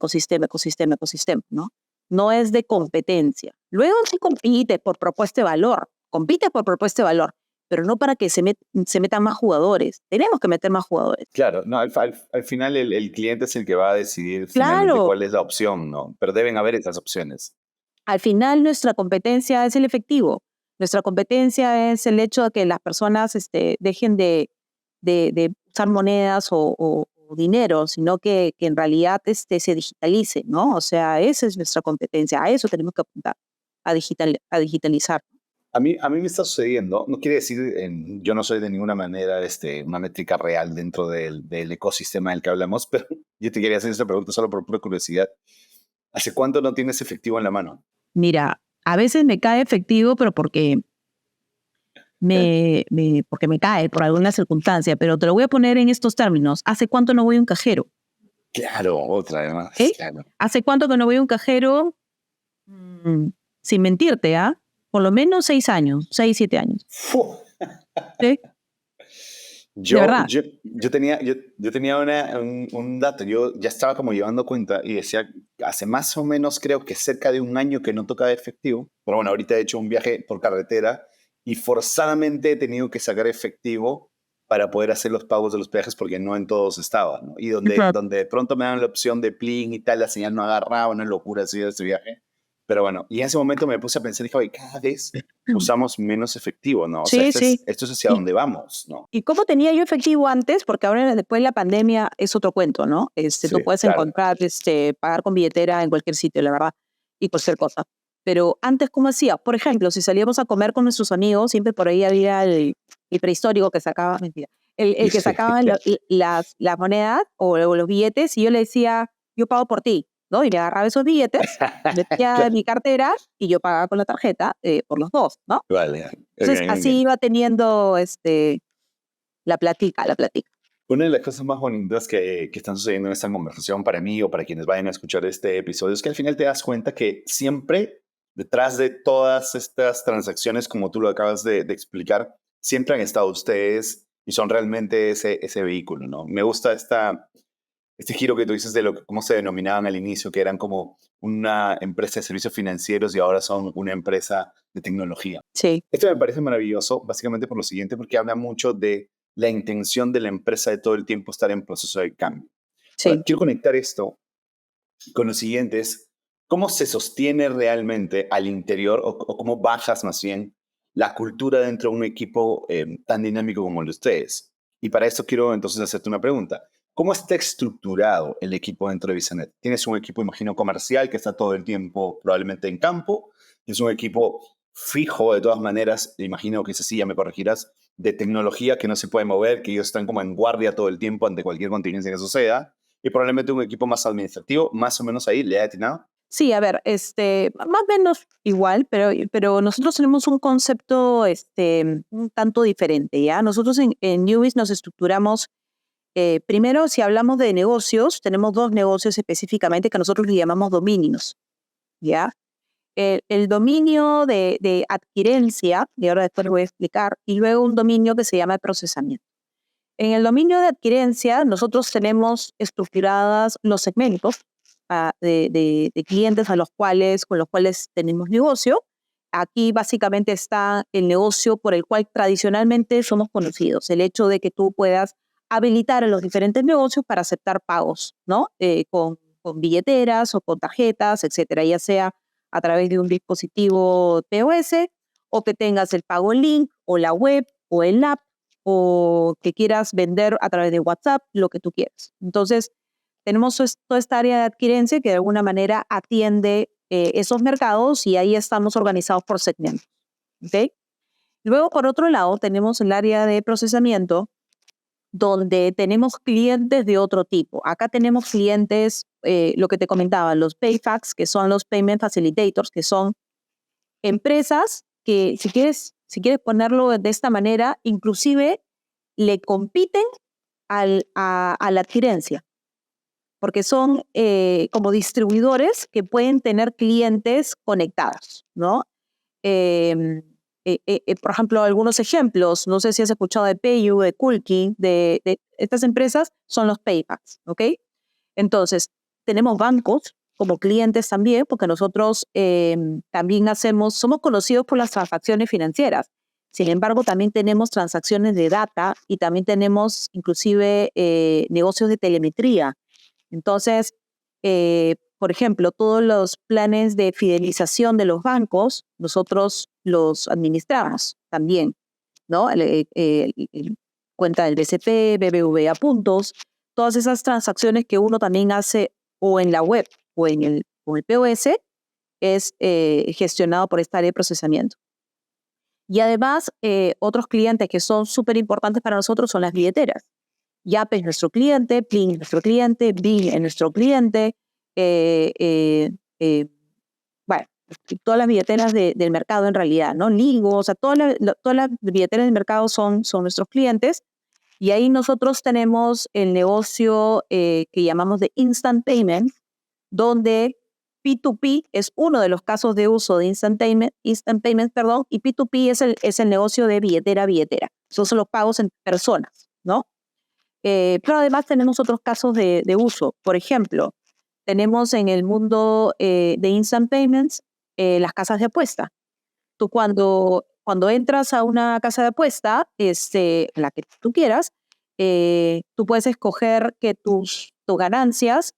¿no? No es de competencia. Luego sí compites por propuesta de valor, pero no para que se metan más jugadores. Tenemos que meter más jugadores. Claro, no, al final el cliente es el que va a decidir finalmente cuál es la opción, ¿no? Pero deben haber esas opciones. Al final nuestra competencia es el efectivo. Nuestra competencia es el hecho de que las personas dejen de usar monedas o dinero, sino que en realidad se digitalice, ¿no? O sea, esa es nuestra competencia. A eso tenemos que apuntar, a digitalizar. A mí me está sucediendo, no quiere decir, yo no soy de ninguna manera una métrica real dentro del ecosistema del que hablamos, pero yo te quería hacer esta pregunta solo por pura curiosidad. ¿Hace cuánto no tienes efectivo en la mano? Mira, a veces me cae efectivo, pero porque me cae por alguna circunstancia, pero te lo voy a poner en estos términos. ¿Hace cuánto no voy a un cajero? Claro, otra además. Claro. ¿Hace cuánto que no voy a un cajero? Sin mentirte, por lo menos 6 años, 6, 7 años. ¿Sí? Yo tenía un dato, yo ya estaba como llevando cuenta y decía, hace más o menos creo que cerca de un año que no tocaba efectivo, pero bueno, ahorita he hecho un viaje por carretera y forzadamente he tenido que sacar efectivo para poder hacer los pagos de los peajes porque no en todos estaba, ¿no? Y donde de pronto me dan la opción de Plin y tal, la señal no agarraba, una locura así de este viaje. Pero bueno, y en ese momento me puse a pensar y dije, oye, cada vez usamos menos efectivo, ¿no? O sea, esto es hacia dónde vamos, ¿no? ¿Y cómo tenía yo efectivo antes? Porque ahora después de la pandemia es otro cuento, ¿no? Tú puedes encontrar, pagar con billetera en cualquier sitio, la verdad, y cualquier cosa. Pero antes, ¿cómo hacía? Por ejemplo, si salíamos a comer con nuestros amigos, siempre por ahí había el prehistórico que sacaba, mentira, el que sacaba las monedas o los billetes y yo le decía, yo pago por ti, ¿no? Y me agarraba esos billetes, metía en mi cartera y yo pagaba con la tarjeta por los dos, ¿no? Vale. Entonces, así iba teniendo la platica. Una de las cosas más bonitas que están sucediendo en esta conversación para mí o para quienes vayan a escuchar este episodio es que al final te das cuenta que siempre detrás de todas estas transacciones, como tú lo acabas de explicar, siempre han estado ustedes y son realmente ese vehículo, ¿no? Me gusta este giro que tú dices de cómo se denominaban al inicio, que eran como una empresa de servicios financieros y ahora son una empresa de tecnología. Sí. Esto me parece maravilloso, básicamente por lo siguiente, porque habla mucho de la intención de la empresa de todo el tiempo estar en proceso de cambio. Sí. Ahora, quiero conectar esto con lo siguiente, es cómo se sostiene realmente al interior o cómo bajas más bien la cultura dentro de un equipo tan dinámico como el de ustedes. Y para esto quiero entonces hacerte una pregunta. ¿Cómo está estructurado el equipo dentro de Bisanet? Tienes un equipo, imagino, comercial que está todo el tiempo probablemente en campo. Es un equipo fijo, de todas maneras, imagino que es así, ya me corregirás, de tecnología que no se puede mover, que ellos están como en guardia todo el tiempo ante cualquier contingencia que suceda, y probablemente un equipo más administrativo, más o menos ahí, ¿le ha atinado? Sí, a ver, más o menos igual, pero nosotros tenemos un concepto un tanto diferente, ¿ya? Nosotros en Newbiz nos estructuramos, primero, si hablamos de negocios, tenemos 2 negocios específicamente que nosotros le llamamos dominios, ¿ya? El dominio de adquirencia, y ahora después lo voy a explicar, y luego un dominio que se llama de procesamiento. En el dominio de adquirencia, nosotros tenemos estructuradas los segmentos de clientes con los cuales tenemos negocio. Aquí básicamente está el negocio por el cual tradicionalmente somos conocidos, el hecho de que tú puedas habilitar a los diferentes negocios para aceptar pagos, ¿no? Con billeteras o con tarjetas, etcétera, ya sea a través de un dispositivo POS o que tengas el pago en link o la web o el app o que quieras vender a través de WhatsApp, lo que tú quieras. Entonces, tenemos toda esta área de adquirencia que de alguna manera atiende esos mercados y ahí estamos organizados por segmentos. ¿Okay? Luego, por otro lado, tenemos el área de procesamiento donde tenemos clientes de otro tipo. Acá tenemos clientes, lo que te comentaba, los PayFacs, que son los Payment Facilitators, que son empresas que, si quieres ponerlo de esta manera, inclusive le compiten a la adquirencia, porque son como distribuidores que pueden tener clientes conectados, ¿no? Por ejemplo, algunos ejemplos, no sé si has escuchado de PayU, de Kulki, de estas empresas, son los PayFacs, ¿ok? Entonces, tenemos bancos como clientes también, porque nosotros también somos conocidos por las transacciones financieras. Sin embargo, también tenemos transacciones de data y también tenemos inclusive negocios de telemetría. Entonces, por ejemplo, todos los planes de fidelización de los bancos, nosotros los administramos también, ¿no? Cuenta del BCP, BBVA Puntos, todas esas transacciones que uno también hace o en la web o en el POS es gestionado por esta área de procesamiento. Y además, otros clientes que son súper importantes para nosotros son las billeteras. Yap es nuestro cliente, Plin es nuestro cliente, Bing es nuestro cliente, bueno, todas las billeteras del mercado en realidad, ¿no? Ligo, o sea, todas las billeteras del mercado son nuestros clientes. Y ahí nosotros tenemos el negocio que llamamos de Instant Payment, donde P2P es uno de los casos de uso de Instant Payment, y P2P es el negocio de billetera a billetera. Esos son los pagos en personas, ¿no? Pero además tenemos otros casos de uso. Por ejemplo, tenemos en el mundo de Instant Payments las casas de apuesta. Tú cuando entras a una casa de apuesta, la que tú quieras, tú puedes escoger que tus ganancias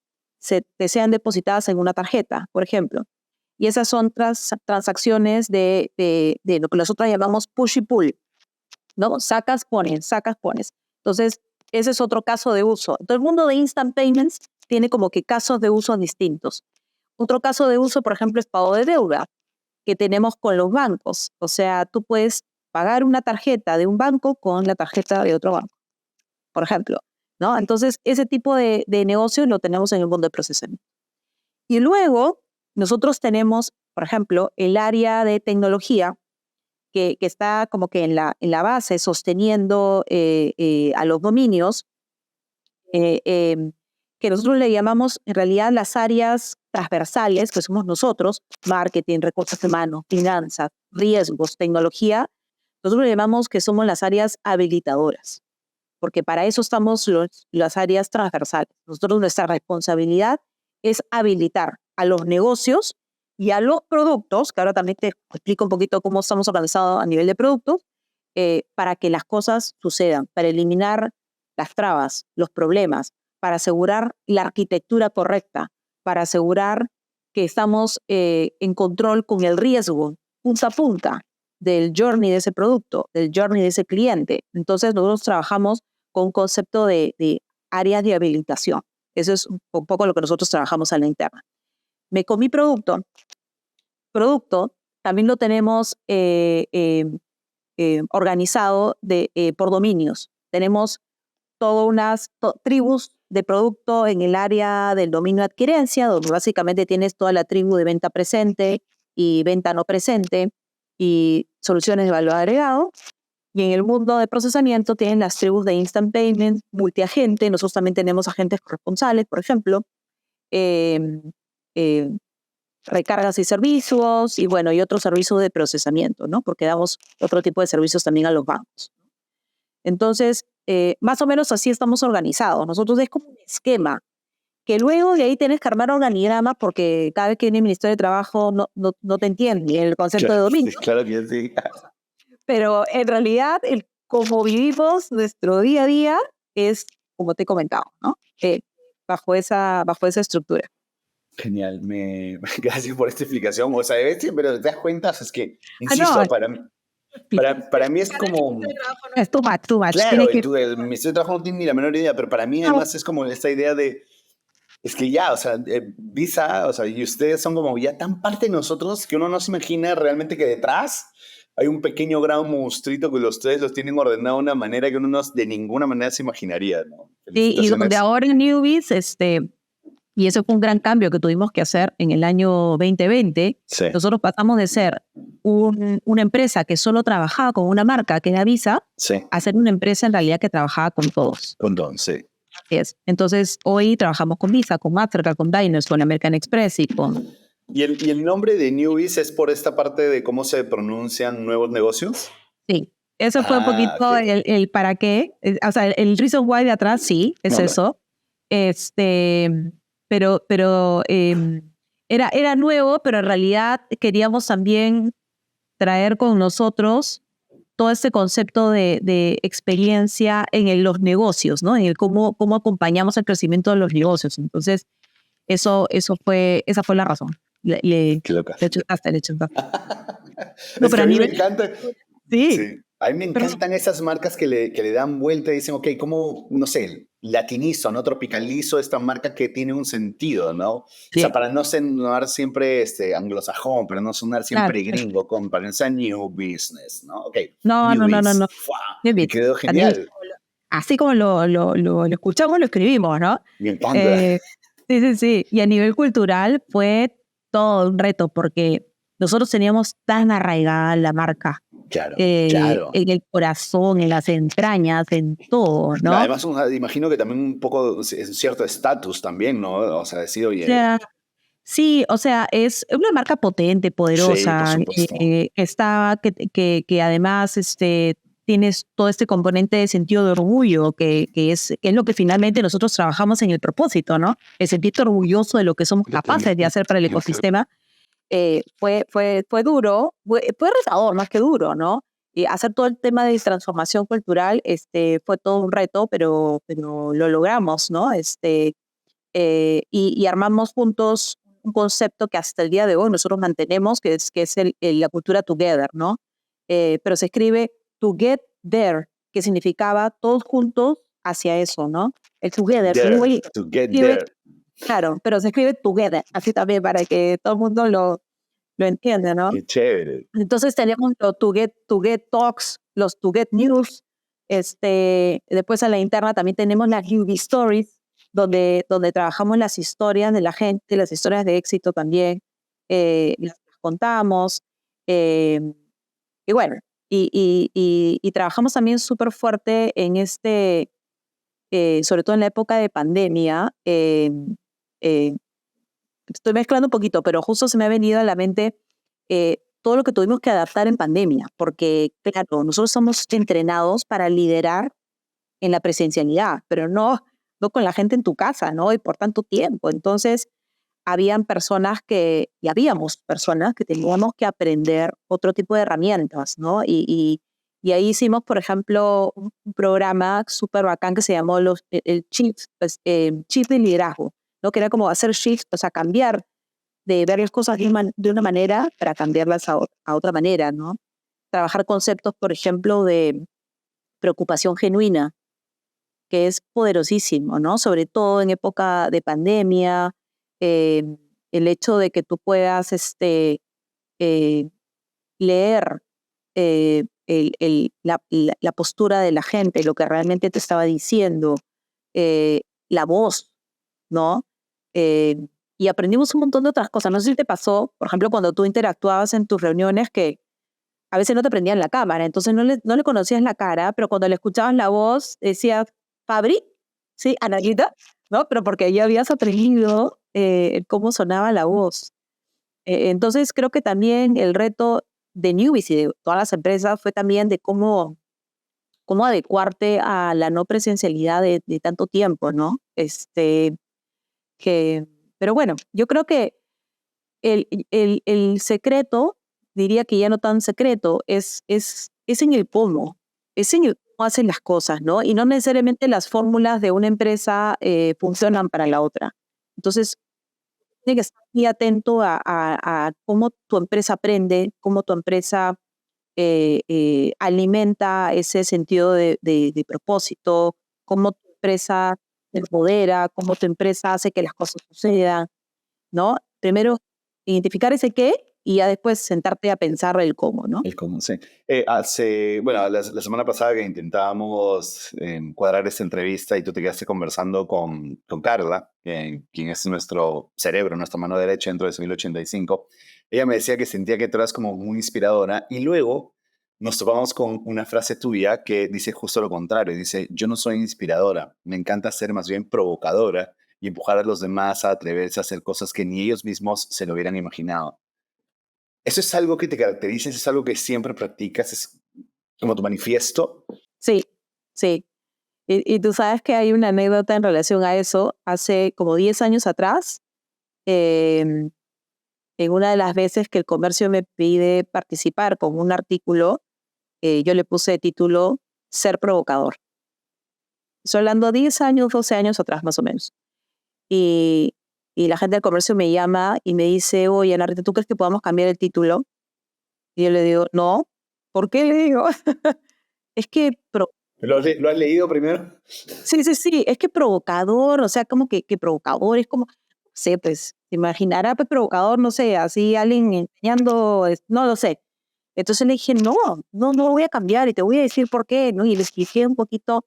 te sean depositadas en una tarjeta, por ejemplo. Y esas son transacciones de lo que nosotros llamamos push y pull, ¿no? Sacas, pones. Entonces, ese es otro caso de uso. Todo el mundo de Instant Payments tiene como que casos de uso distintos. Otro caso de uso, por ejemplo, es pago de deuda, que tenemos con los bancos. O sea, tú puedes pagar una tarjeta de un banco con la tarjeta de otro banco, por ejemplo, ¿no? Entonces, ese tipo de negocio lo tenemos en el mundo de procesamiento. Y luego, nosotros tenemos, por ejemplo, el área de tecnología, que está como que en la base sosteniendo a los dominios, que nosotros le llamamos en realidad las áreas transversales, que somos nosotros, marketing, recursos humanos, finanzas, riesgos, tecnología. Nosotros le llamamos que somos las áreas habilitadoras, porque para eso estamos las áreas transversales. Nuestra responsabilidad es habilitar a los negocios y a los productos, que ahora también te explico un poquito cómo estamos organizados a nivel de productos, para que las cosas sucedan, para eliminar las trabas, los problemas, para asegurar la arquitectura correcta, para asegurar que estamos en control con el riesgo punta a punta del journey de ese producto, del journey de ese cliente. Entonces nosotros trabajamos con un concepto de áreas de habilitación. Eso es un poco lo que nosotros trabajamos a la interna. Me comí producto también lo tenemos organizado por dominios. Tenemos todas unas tribus de producto en el área del dominio de adquirencia, donde básicamente tienes toda la tribu de venta presente y venta no presente y soluciones de valor agregado. Y en el mundo de procesamiento tienen las tribus de instant payment, multiagente. Nosotros también tenemos agentes corresponsales, por ejemplo, eh, eh, recargas y servicios, y bueno, y otros servicios de procesamiento, ¿no? Porque damos otro tipo de servicios también a los bancos. Entonces, más o menos así estamos organizados. Nosotros es como un esquema, que luego de ahí tienes que armar organigramas porque cada vez que viene el Ministerio de Trabajo no te entiende el concepto de dominio. Claro que sí. Pero en realidad, como vivimos nuestro día a día es como te he comentado, ¿no? Bajo esa estructura. Genial, gracias por esta explicación. O sea, pero te das cuenta, es que, insisto, para mí es como... Es too much. Claro, el Ministerio de Trabajo no tiene ni la menor idea, pero para mí además es como esta idea de... Es que ya, o sea, Visa, o sea, y ustedes son como ya tan parte de nosotros que uno no se imagina realmente que detrás hay un pequeño gran monstruito que ustedes los tienen ordenado de una manera que uno de ninguna manera se imaginaría, ¿no? Sí, y donde ahora en Newbies, y eso fue un gran cambio que tuvimos que hacer en el año 2020. Sí. Nosotros pasamos de ser una empresa que solo trabajaba con una marca, que era Visa, sí, a ser una empresa en realidad que trabajaba con todos. Con todos, sí. Así es. Entonces, hoy trabajamos con Visa, con Mastercard, con Diners, con American Express y con... ¿Y el nombre de Newbies es por esta parte de cómo se pronuncian nuevos negocios? Sí. Eso fue un poquito el para qué. O sea, el reason why de atrás, sí, es eso. Pero era nuevo, pero en realidad queríamos también traer con nosotros todo este concepto de experiencia en los negocios, ¿no? En el cómo acompañamos el crecimiento de los negocios. Entonces, esa fue la razón. Qué loca. Le chutaste. No, pero a mí me encanta. Sí. A mí me encantan esas marcas que le dan vuelta y dicen, ok, ¿cómo, no sé, latinizo, no tropicalizo esta marca que tiene un sentido, ¿no? Sí. O sea, para no sonar siempre anglosajón, para no sonar siempre gringo, para ser new business, ¿no? Ok. No. Y quedó genial. Así como lo escuchamos, lo escribimos, ¿no? Me encanta. Sí. Y a nivel cultural fue todo un reto porque nosotros teníamos tan arraigada la marca. Claro. En el corazón, en las entrañas, en todo, ¿no? Además, imagino que también un poco es cierto estatus también, ¿no? O sea, decir, oye... Sí, o sea, es una marca potente, poderosa, que además tienes todo este componente de sentido de orgullo, que es lo que finalmente nosotros trabajamos en el propósito, ¿no? El sentirte orgulloso de lo que somos capaces de hacer para el ecosistema. Fue duro, fue retador más que duro, ¿no? Y hacer todo el tema de transformación cultural fue todo un reto, pero lo logramos, ¿no? Y armamos juntos un concepto que hasta el día de hoy nosotros mantenemos, que es la cultura together, ¿no? Pero se escribe to get there, que significaba todos juntos hacia eso, ¿no? El together. To get there. Claro, pero se escribe together, así también para que todo el mundo lo entienda, ¿no? Qué chévere. Entonces tenemos los to get talks, los to get news. Después a la interna también tenemos las Newbie Stories, donde trabajamos las historias de la gente, las historias de éxito también, las contamos. Y bueno, y trabajamos también súper fuerte en sobre todo en la época de pandemia. Estoy mezclando un poquito, pero justo se me ha venido a la mente todo lo que tuvimos que adaptar en pandemia, porque claro, nosotros somos entrenados para liderar en la presencialidad, pero no con la gente en tu casa, ¿no? Y por tanto tiempo. Entonces, habíamos personas que teníamos que aprender otro tipo de herramientas, ¿no? Y ahí hicimos, por ejemplo, un programa súper bacán que se llamó el Shift de liderazgo, ¿no? Que era como hacer shift, o sea, cambiar de ver las cosas de una manera para cambiarlas a otra manera, ¿no? Trabajar conceptos, por ejemplo, de preocupación genuina, que es poderosísimo, ¿no? Sobre todo en época de pandemia, el hecho de que tú puedas leer la postura de la gente, lo que realmente te estaba diciendo, la voz, ¿no? Y aprendimos un montón de otras cosas. No sé si te pasó, por ejemplo, cuando tú interactuabas en tus reuniones, que a veces no te prendían la cámara, entonces no le conocías la cara, pero cuando le escuchabas la voz, decías, Fabri, sí, Anayita, ¿no? Pero porque ya habías aprendido cómo sonaba la voz. Entonces creo que también el reto de Newbies y de todas las empresas fue también de cómo adecuarte a la no presencialidad de tanto tiempo, ¿no? Pero bueno, yo creo que el secreto, diría que ya no tan secreto, es en el cómo, es en el cómo hacen las cosas, ¿no? Y no necesariamente las fórmulas de una empresa funcionan para la otra. Entonces, tiene que estar muy atento a cómo tu empresa aprende, cómo tu empresa alimenta ese sentido de propósito, cómo tu empresa te empodera, cómo tu empresa hace que las cosas sucedan, ¿no? Primero, identificar ese qué y ya después sentarte a pensar el cómo, ¿no? El cómo, sí. Bueno, la semana pasada que intentábamos cuadrar esta entrevista y tú te quedaste conversando con Carla, quien es nuestro cerebro, nuestra mano derecha dentro de 1085, ella me decía que sentía que tú eras como muy inspiradora y luego nos topamos con una frase tuya que dice justo lo contrario, dice, yo no soy inspiradora, me encanta ser más bien provocadora y empujar a los demás a atreverse a hacer cosas que ni ellos mismos se lo hubieran imaginado. ¿Eso es algo que te caracteriza? ¿Eso es algo que siempre practicas? ¿Es como tu manifiesto? Sí, sí. Y tú sabes que hay una anécdota en relación a eso. Hace como 10 años atrás, em, en una de las veces que el comercio me pide participar con un artículo, yo le puse de título Ser provocador. Estoy hablando 10 años, 12 años atrás más o menos. Y, y la gente del comercio me llama y me dice, oye, Ana Rita, ¿tú crees que podamos cambiar el título? Y yo le digo, no. ¿Por qué? Le digo, es que, ¿Lo has leído primero? sí, sí, sí, es que provocador, o sea, como que provocador, es como, no sé, pues, te imaginará, pues, provocador, no sé, así alguien enseñando, no lo sé. Entonces le dije, no, no lo voy a cambiar y te voy a decir por qué, ¿no? Y le expliqué un poquito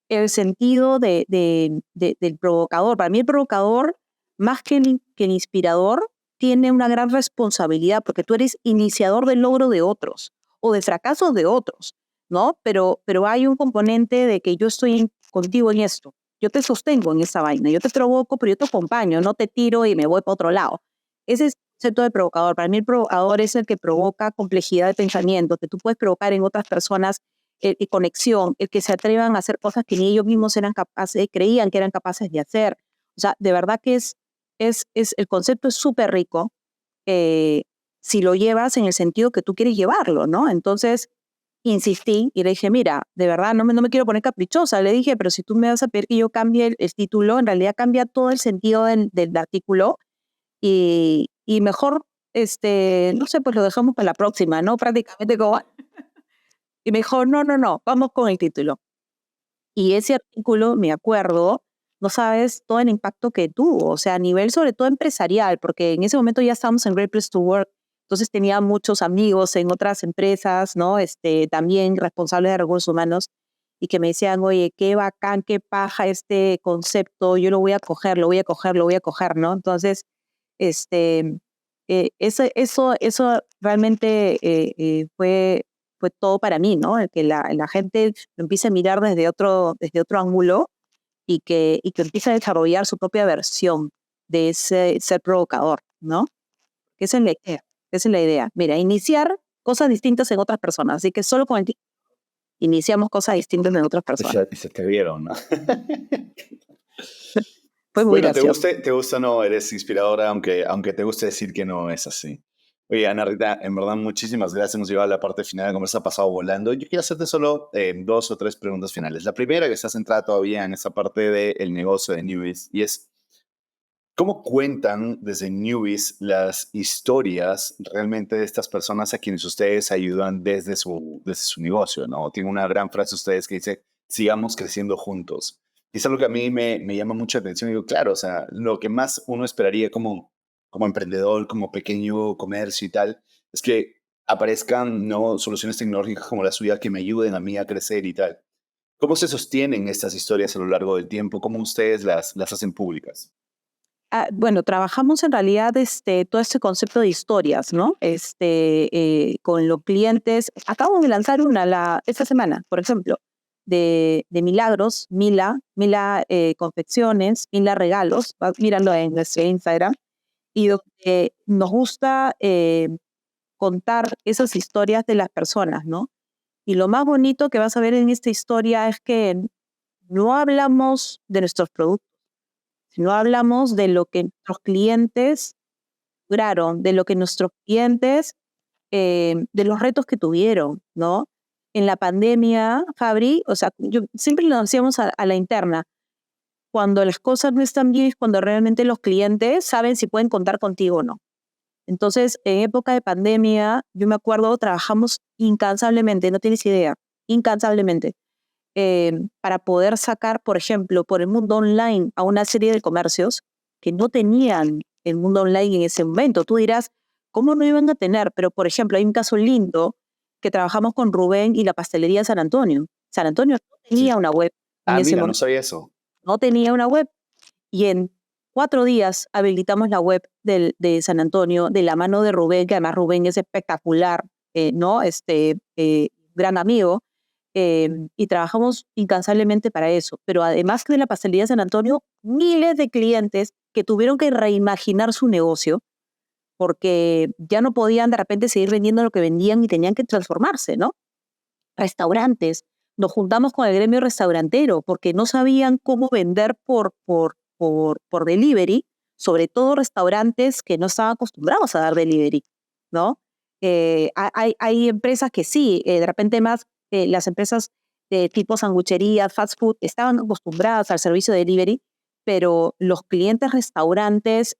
el sentido del provocador. Para mí el provocador, más que el inspirador, tiene una gran responsabilidad porque tú eres iniciador del logro de otros o de fracasos de otros, ¿no? Pero hay un componente de que yo estoy contigo en esto. Yo te sostengo en esa vaina, yo te provoco, pero yo te acompaño, no te tiro y me voy para otro lado. Ese es el concepto de provocador. Para mí el provocador es el que provoca complejidad de pensamiento, que tú puedes provocar en otras personas conexión, el que se atrevan a hacer cosas que ni ellos mismos eran capaces, creían que eran capaces de hacer. O sea, de verdad que el concepto es súper rico si lo llevas en el sentido que tú quieres llevarlo, ¿no? Entonces, insistí y le dije, mira, de verdad no me quiero poner caprichosa. Le dije, pero si tú me vas a pedir que yo cambie el título, en realidad cambia todo el sentido del artículo y mejor, no sé, pues lo dejamos para la próxima, ¿no? Prácticamente como... Y me dijo, no, vamos con el título. Y ese artículo, me acuerdo, no sabes todo el impacto que tuvo, o sea, a nivel sobre todo empresarial, porque en ese momento ya estábamos en Great Place to Work, entonces tenía muchos amigos en otras empresas, ¿no? También responsables de recursos humanos, y que me decían, oye, qué bacán, qué paja este concepto, yo lo voy a coger, lo voy a coger, lo voy a coger, ¿no? Entonces, eso realmente fue todo para mí, ¿no? El que la gente lo empiece a mirar desde otro ángulo y que empiece a desarrollar su propia versión de ese ser provocador, ¿no? Que esa es la idea, esa es la idea. Mira, iniciar cosas distintas en otras personas, así que solo con el tiempo iniciamos cosas distintas en otras personas. Se te vieron, ¿no? Fue muy Bueno, gracioso. te gusta o no, eres inspiradora, aunque te guste decir que no es así. Oye, Ana Rita, en verdad, muchísimas gracias. Hemos llegado a la parte final de la conversa, ha pasado volando. Yo quiero hacerte solo 2 o 3 preguntas finales. La primera, que está centrada todavía en esa parte del negocio de Newbies, y es, ¿cómo cuentan desde Newbies las historias realmente de estas personas a quienes ustedes ayudan desde su negocio, ¿no? Tiene una gran frase ustedes que dice, sigamos creciendo juntos. Y es algo que a mí me llama mucha atención. Y digo, claro, o sea, lo que más uno esperaría como emprendedor, como pequeño comercio y tal, es que aparezcan, ¿no?, soluciones tecnológicas como la suya que me ayuden a mí a crecer y tal. ¿Cómo se sostienen estas historias a lo largo del tiempo? ¿Cómo ustedes las hacen públicas? Bueno, trabajamos en realidad todo este concepto de historias, ¿no? Con los clientes. Acabo de lanzar esta semana, por ejemplo, de Milagros, Mila Confecciones, Mila Regalos, míralo en nuestro Instagram, y donde nos gusta contar esas historias de las personas, ¿no? Y lo más bonito que vas a ver en esta historia es que no hablamos de nuestros productos, sino hablamos de lo que nuestros clientes lograron, de lo que nuestros clientes, de los retos que tuvieron, ¿no? En la pandemia, Fabri, o sea, yo siempre lo decíamos a la interna, cuando las cosas no están bien es cuando realmente los clientes saben si pueden contar contigo o no. Entonces, en época de pandemia, yo me acuerdo, trabajamos incansablemente, no tienes idea, incansablemente, para poder sacar, por ejemplo, por el mundo online a una serie de comercios que no tenían el mundo online en ese momento. Tú dirás, ¿cómo no iban a tener? Pero, por ejemplo, hay un caso lindo que trabajamos con Rubén y la pastelería San Antonio. San Antonio no tenía Sí. una web en ese Mira, no momento. sabía eso. No tenía una web. Y en 4 días habilitamos la web de San Antonio de la mano de Rubén, que además Rubén es espectacular, ¿no? Gran amigo. Y trabajamos incansablemente para eso. Pero además de la pastelería San Antonio, miles de clientes que tuvieron que reimaginar su negocio porque ya no podían de repente seguir vendiendo lo que vendían y tenían que transformarse, ¿no? Restaurantes. Nos juntamos con el gremio restaurantero porque no sabían cómo vender por delivery, sobre todo restaurantes que no estaban acostumbrados a dar delivery, ¿no? Hay empresas que sí, de repente más las empresas de tipo sanguchería, fast food, estaban acostumbradas al servicio de delivery, pero los clientes restaurantes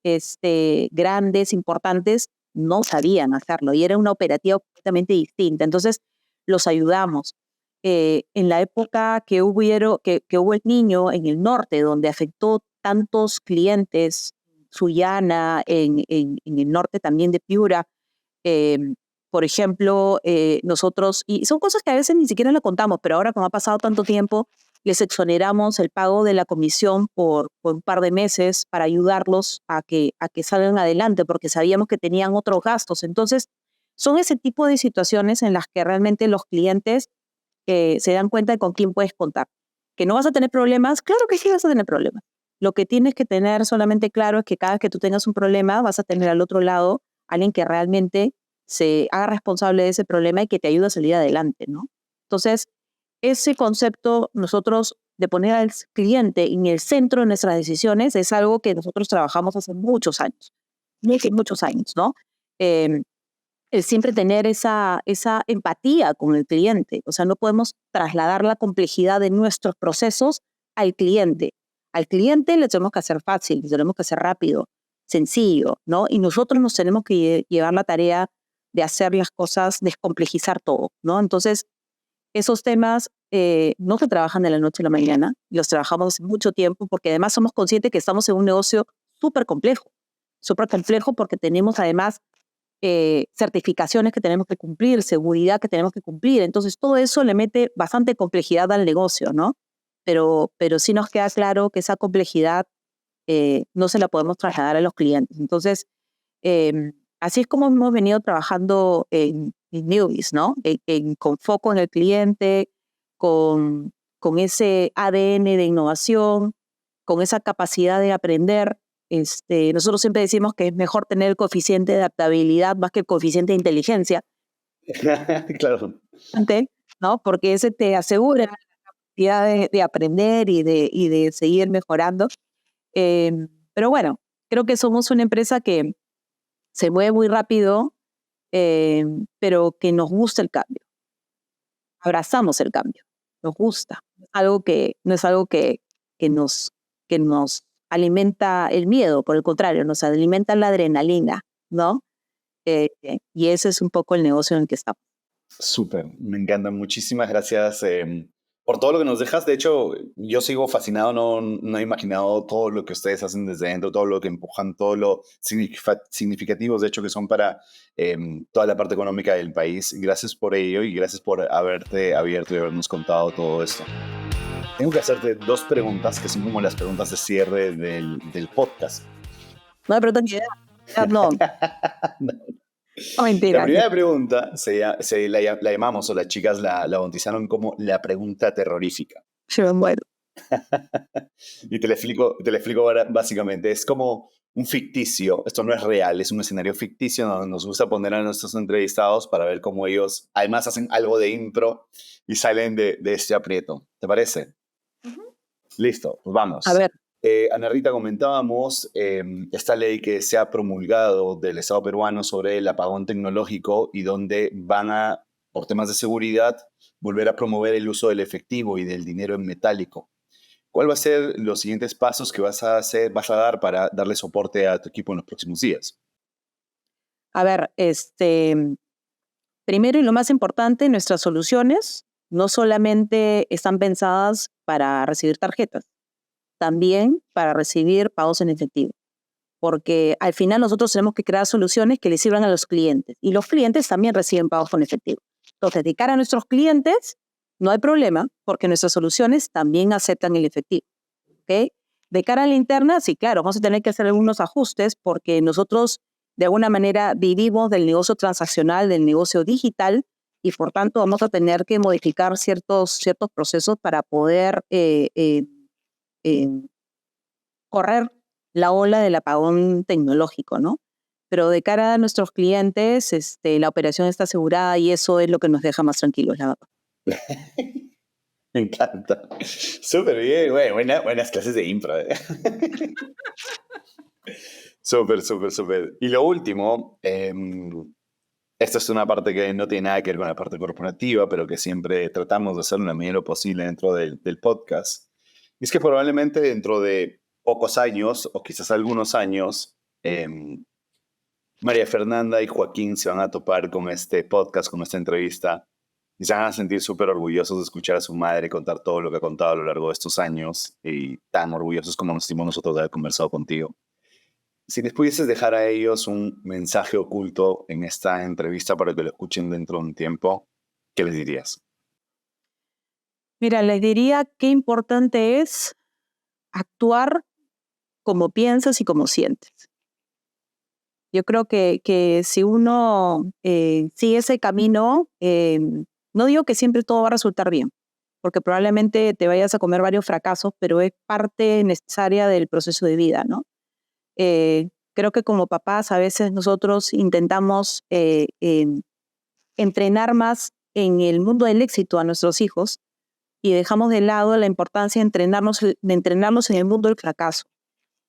grandes, importantes, no sabían hacerlo y era una operativa completamente distinta. Entonces, los ayudamos. En la época que hubo el niño en el norte, donde afectó tantos clientes, Sullana, en el norte también de Piura, eh, por ejemplo, nosotros, y son cosas que a veces ni siquiera le contamos, pero ahora como ha pasado tanto tiempo, les exoneramos el pago de la comisión por un par de meses para ayudarlos a que salgan adelante, porque sabíamos que tenían otros gastos. Entonces, son ese tipo de situaciones en las que realmente los clientes se dan cuenta de con quién puedes contar. ¿Que no vas a tener problemas? Claro que sí vas a tener problemas. Lo que tienes que tener solamente claro es que cada vez que tú tengas un problema, vas a tener al otro lado alguien que realmente se haga responsable de ese problema y que te ayude a salir adelante, ¿no? Entonces, ese concepto nosotros de poner al cliente en el centro de nuestras decisiones es algo que nosotros trabajamos hace muchos años, muchos años, ¿no? Eh, el siempre tener esa empatía con el cliente. O sea, no podemos trasladar la complejidad de nuestros procesos al cliente. Al cliente le tenemos que hacer fácil, le tenemos que hacer rápido, sencillo, ¿no? Y nosotros nos tenemos que llevar la tarea de hacer las cosas, descomplejizar todo, ¿no? Entonces, esos temas no se trabajan de la noche a la mañana, los trabajamos hace mucho tiempo porque además somos conscientes que estamos en un negocio súper complejo porque tenemos además certificaciones que tenemos que cumplir, seguridad que tenemos que cumplir. Entonces, todo eso le mete bastante complejidad al negocio, ¿no? Pero sí nos queda claro que esa complejidad no se la podemos trasladar a los clientes. Entonces, así es como hemos venido trabajando en Newbies, ¿no? Con foco en el cliente, con ese ADN de innovación, con esa capacidad de aprender. Nosotros siempre decimos que es mejor tener el coeficiente de adaptabilidad más que el coeficiente de inteligencia, Claro. ¿no? Porque ese te asegura la capacidad de aprender y de seguir mejorando. Pero bueno, creo que somos una empresa que se mueve muy rápido, pero que nos gusta el cambio. Abrazamos el cambio, nos gusta. No es algo que nos alimenta el miedo, por el contrario, nos alimenta la adrenalina, ¿no? Y ese es un poco el negocio en el que estamos. Súper, me encanta. Muchísimas gracias por todo lo que nos dejas. De hecho, yo sigo fascinado, no he imaginado todo lo que ustedes hacen desde dentro, todo lo que empujan, todo lo significativos, de hecho, que son para toda la parte económica del país. Gracias por ello y gracias por haberte abierto y habernos contado todo esto. Tengo que hacerte dos preguntas que son como las preguntas de cierre del podcast. No me preguntan qué edad. No. No. No, mentira. La primera pregunta la llamamos, o las chicas la bautizaron como la pregunta terrorífica. Yo me muero. Y te lo explico ahora, básicamente. Es como un ficticio, esto no es real, es un escenario ficticio donde nos gusta poner a nuestros entrevistados para ver cómo ellos además hacen algo de impro y salen de este aprieto. ¿Te parece? Uh-huh. Listo, pues vamos. A ver. Ana Rita, comentábamos esta ley que se ha promulgado del Estado peruano sobre el apagón tecnológico y donde van a, por temas de seguridad, volver a promover el uso del efectivo y del dinero en metálico. ¿Cuál va a ser los siguientes pasos que vas a dar para darle soporte a tu equipo en los próximos días? A ver, primero y lo más importante, nuestras soluciones no solamente están pensadas para recibir tarjetas, también para recibir pagos en efectivo. Porque al final nosotros tenemos que crear soluciones que les sirvan a los clientes. Y los clientes también reciben pagos con efectivo. Entonces, de cara a nuestros clientes, no hay problema, porque nuestras soluciones también aceptan el efectivo. ¿Okay? De cara a la interna, sí, claro, vamos a tener que hacer algunos ajustes, porque nosotros, de alguna manera, vivimos del negocio transaccional, del negocio digital, y por tanto vamos a tener que modificar ciertos procesos para poder correr la ola del apagón tecnológico, ¿no? Pero de cara a nuestros clientes, la operación está asegurada y eso es lo que nos deja más tranquilos, la verdad. Me encanta. Súper bien, buenas clases de impro. Súper. Y lo último, esta es una parte que no tiene nada que ver con la parte corporativa, pero que siempre tratamos de hacer lo mejor posible dentro del podcast. Y es que probablemente dentro de pocos años, o quizás algunos años, María Fernanda y Joaquín se van a topar con este podcast, con esta entrevista, y se van a sentir súper orgullosos de escuchar a su madre contar todo lo que ha contado a lo largo de estos años, y tan orgullosos como nos sentimos nosotros de haber conversado contigo. Si les pudieses dejar a ellos un mensaje oculto en esta entrevista para que lo escuchen dentro de un tiempo, ¿qué les dirías? Mira, les diría qué importante es actuar como piensas y como sientes. Yo creo que si uno sigue ese camino, no digo que siempre todo va a resultar bien, porque probablemente te vayas a comer varios fracasos, pero es parte necesaria del proceso de vida, ¿no? Creo que como papás a veces nosotros intentamos entrenar más en el mundo del éxito a nuestros hijos y dejamos de lado la importancia de entrenarnos en el mundo del fracaso.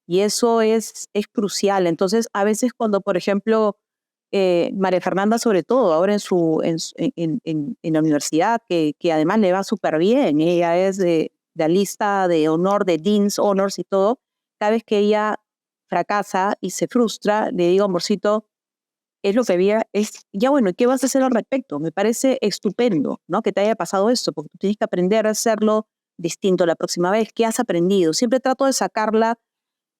Y eso es crucial. Entonces, a veces cuando, por ejemplo, María Fernanda, sobre todo, ahora en la universidad, que además le va súper bien, ella es de la lista de honor, de Dean's Honors y todo, cada vez que ella fracasa y se frustra, le digo, amorcito, es lo que había, ya bueno, ¿qué vas a hacer al respecto? Me parece estupendo, ¿no? Que te haya pasado esto, porque tú tienes que aprender a hacerlo distinto la próxima vez. ¿Qué has aprendido? Siempre trato de sacarla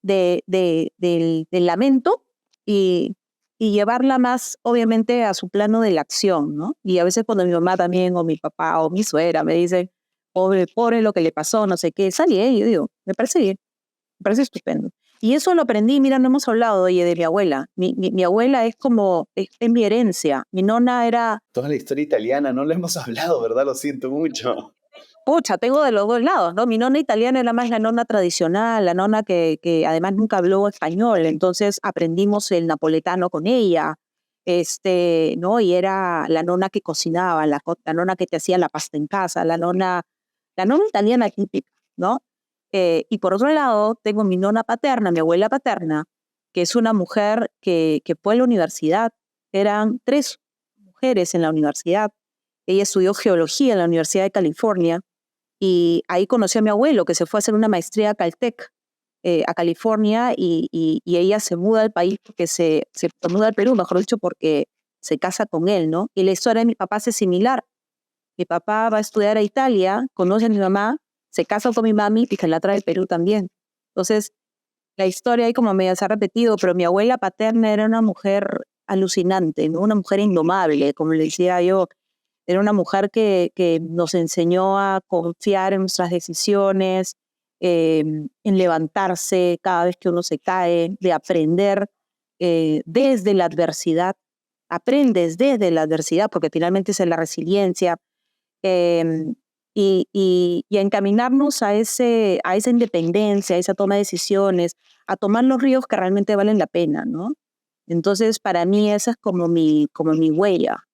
del lamento y llevarla más, obviamente, a su plano de la acción, ¿no? Y a veces cuando mi mamá también, o mi papá, o mi suegra me dicen, pobre lo que le pasó, no sé qué, salí, y yo digo, me parece bien, me parece estupendo. Y eso lo aprendí, mira, no hemos hablado, oye, de mi abuela. Mi abuela es como, es mi herencia. Mi nona era... Toda la historia italiana, no la hemos hablado, ¿verdad? Lo siento mucho. Pucha, tengo de los dos lados, ¿no? Mi nona italiana era más la nona tradicional, la nona que además nunca habló español, entonces aprendimos el napoletano con ella, ¿no? Y era la nona que cocinaba, la nona que te hacía la pasta en casa, la nona italiana típica, ¿no? Y por otro lado, tengo mi nona paterna, mi abuela paterna, que es una mujer que fue a la universidad. Eran 3 mujeres en la universidad. Ella estudió geología en la Universidad de California y ahí conoció a mi abuelo, que se fue a hacer una maestría a Caltech, a California, y ella se muda al país, porque se muda al Perú, mejor dicho, porque se casa con él, ¿no? Y la historia de mi papá es similar. Mi papá va a estudiar a Italia, conoce a mi mamá, se casa con mi mami y se la trae al Perú también. Entonces, la historia ahí como medio se ha repetido, pero mi abuela paterna era una mujer alucinante, ¿no? Una mujer indomable, como le decía yo. Era una mujer que nos enseñó a confiar en nuestras decisiones, en levantarse cada vez que uno se cae, de aprender desde la adversidad. Aprendes desde la adversidad, porque finalmente es la resiliencia, y encaminarnos a esa independencia, a esa toma de decisiones, a tomar los ríos que realmente valen la pena, ¿no? Entonces, para mí esa es como mi huella.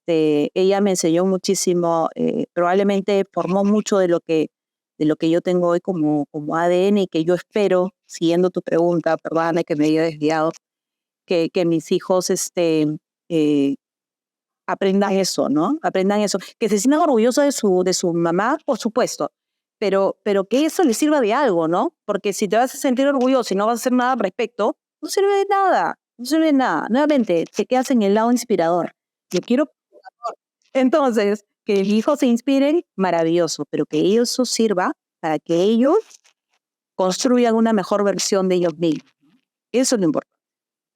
Ella me enseñó muchísimo, probablemente formó mucho de lo que yo tengo hoy como ADN y que yo espero, siguiendo tu pregunta, perdona que me haya desviado, que mis hijos aprendan eso, ¿no? Aprendan eso. Que se sientan orgullosos de su mamá, por supuesto, pero que eso les sirva de algo, ¿no? Porque si te vas a sentir orgulloso y no vas a hacer nada al respecto, no sirve de nada. No sirve de nada. Nuevamente, te quedas en el lado inspirador. Yo quiero... Entonces, que mis hijos se inspiren, maravilloso, pero que eso sirva para que ellos construyan una mejor versión de ellos mismos. Eso es lo importante.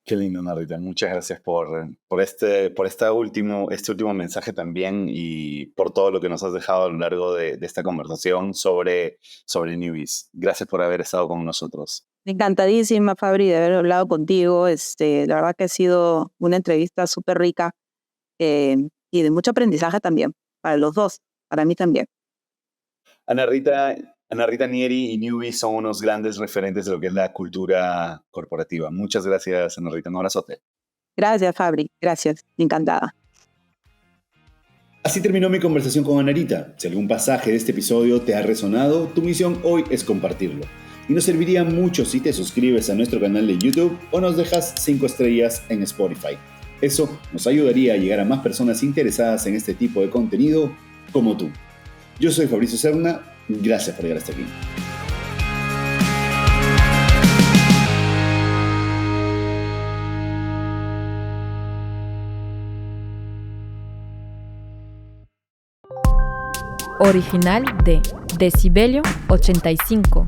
Qué lindo, Narrita. Muchas gracias por este último mensaje también y por todo lo que nos has dejado a lo largo de esta conversación sobre Newbies. Gracias por haber estado con nosotros. Encantadísima, Fabri, de haber hablado contigo. La verdad que ha sido una entrevista súper rica y de mucho aprendizaje también, para los dos, para mí también. Ana Rita Nieri y Newbies son unos grandes referentes de lo que es la cultura corporativa. Muchas gracias, Ana Rita. Un abrazote. Gracias, Fabri. Gracias. Encantada. Así terminó mi conversación con Ana Rita. Si algún pasaje de este episodio te ha resonado, tu misión hoy es compartirlo. Y nos serviría mucho si te suscribes a nuestro canal de YouTube o nos dejas 5 estrellas en Spotify. Eso nos ayudaría a llegar a más personas interesadas en este tipo de contenido como tú. Yo soy Fabricio Serna. Gracias por llegar hasta aquí. Original de Decibelio 85.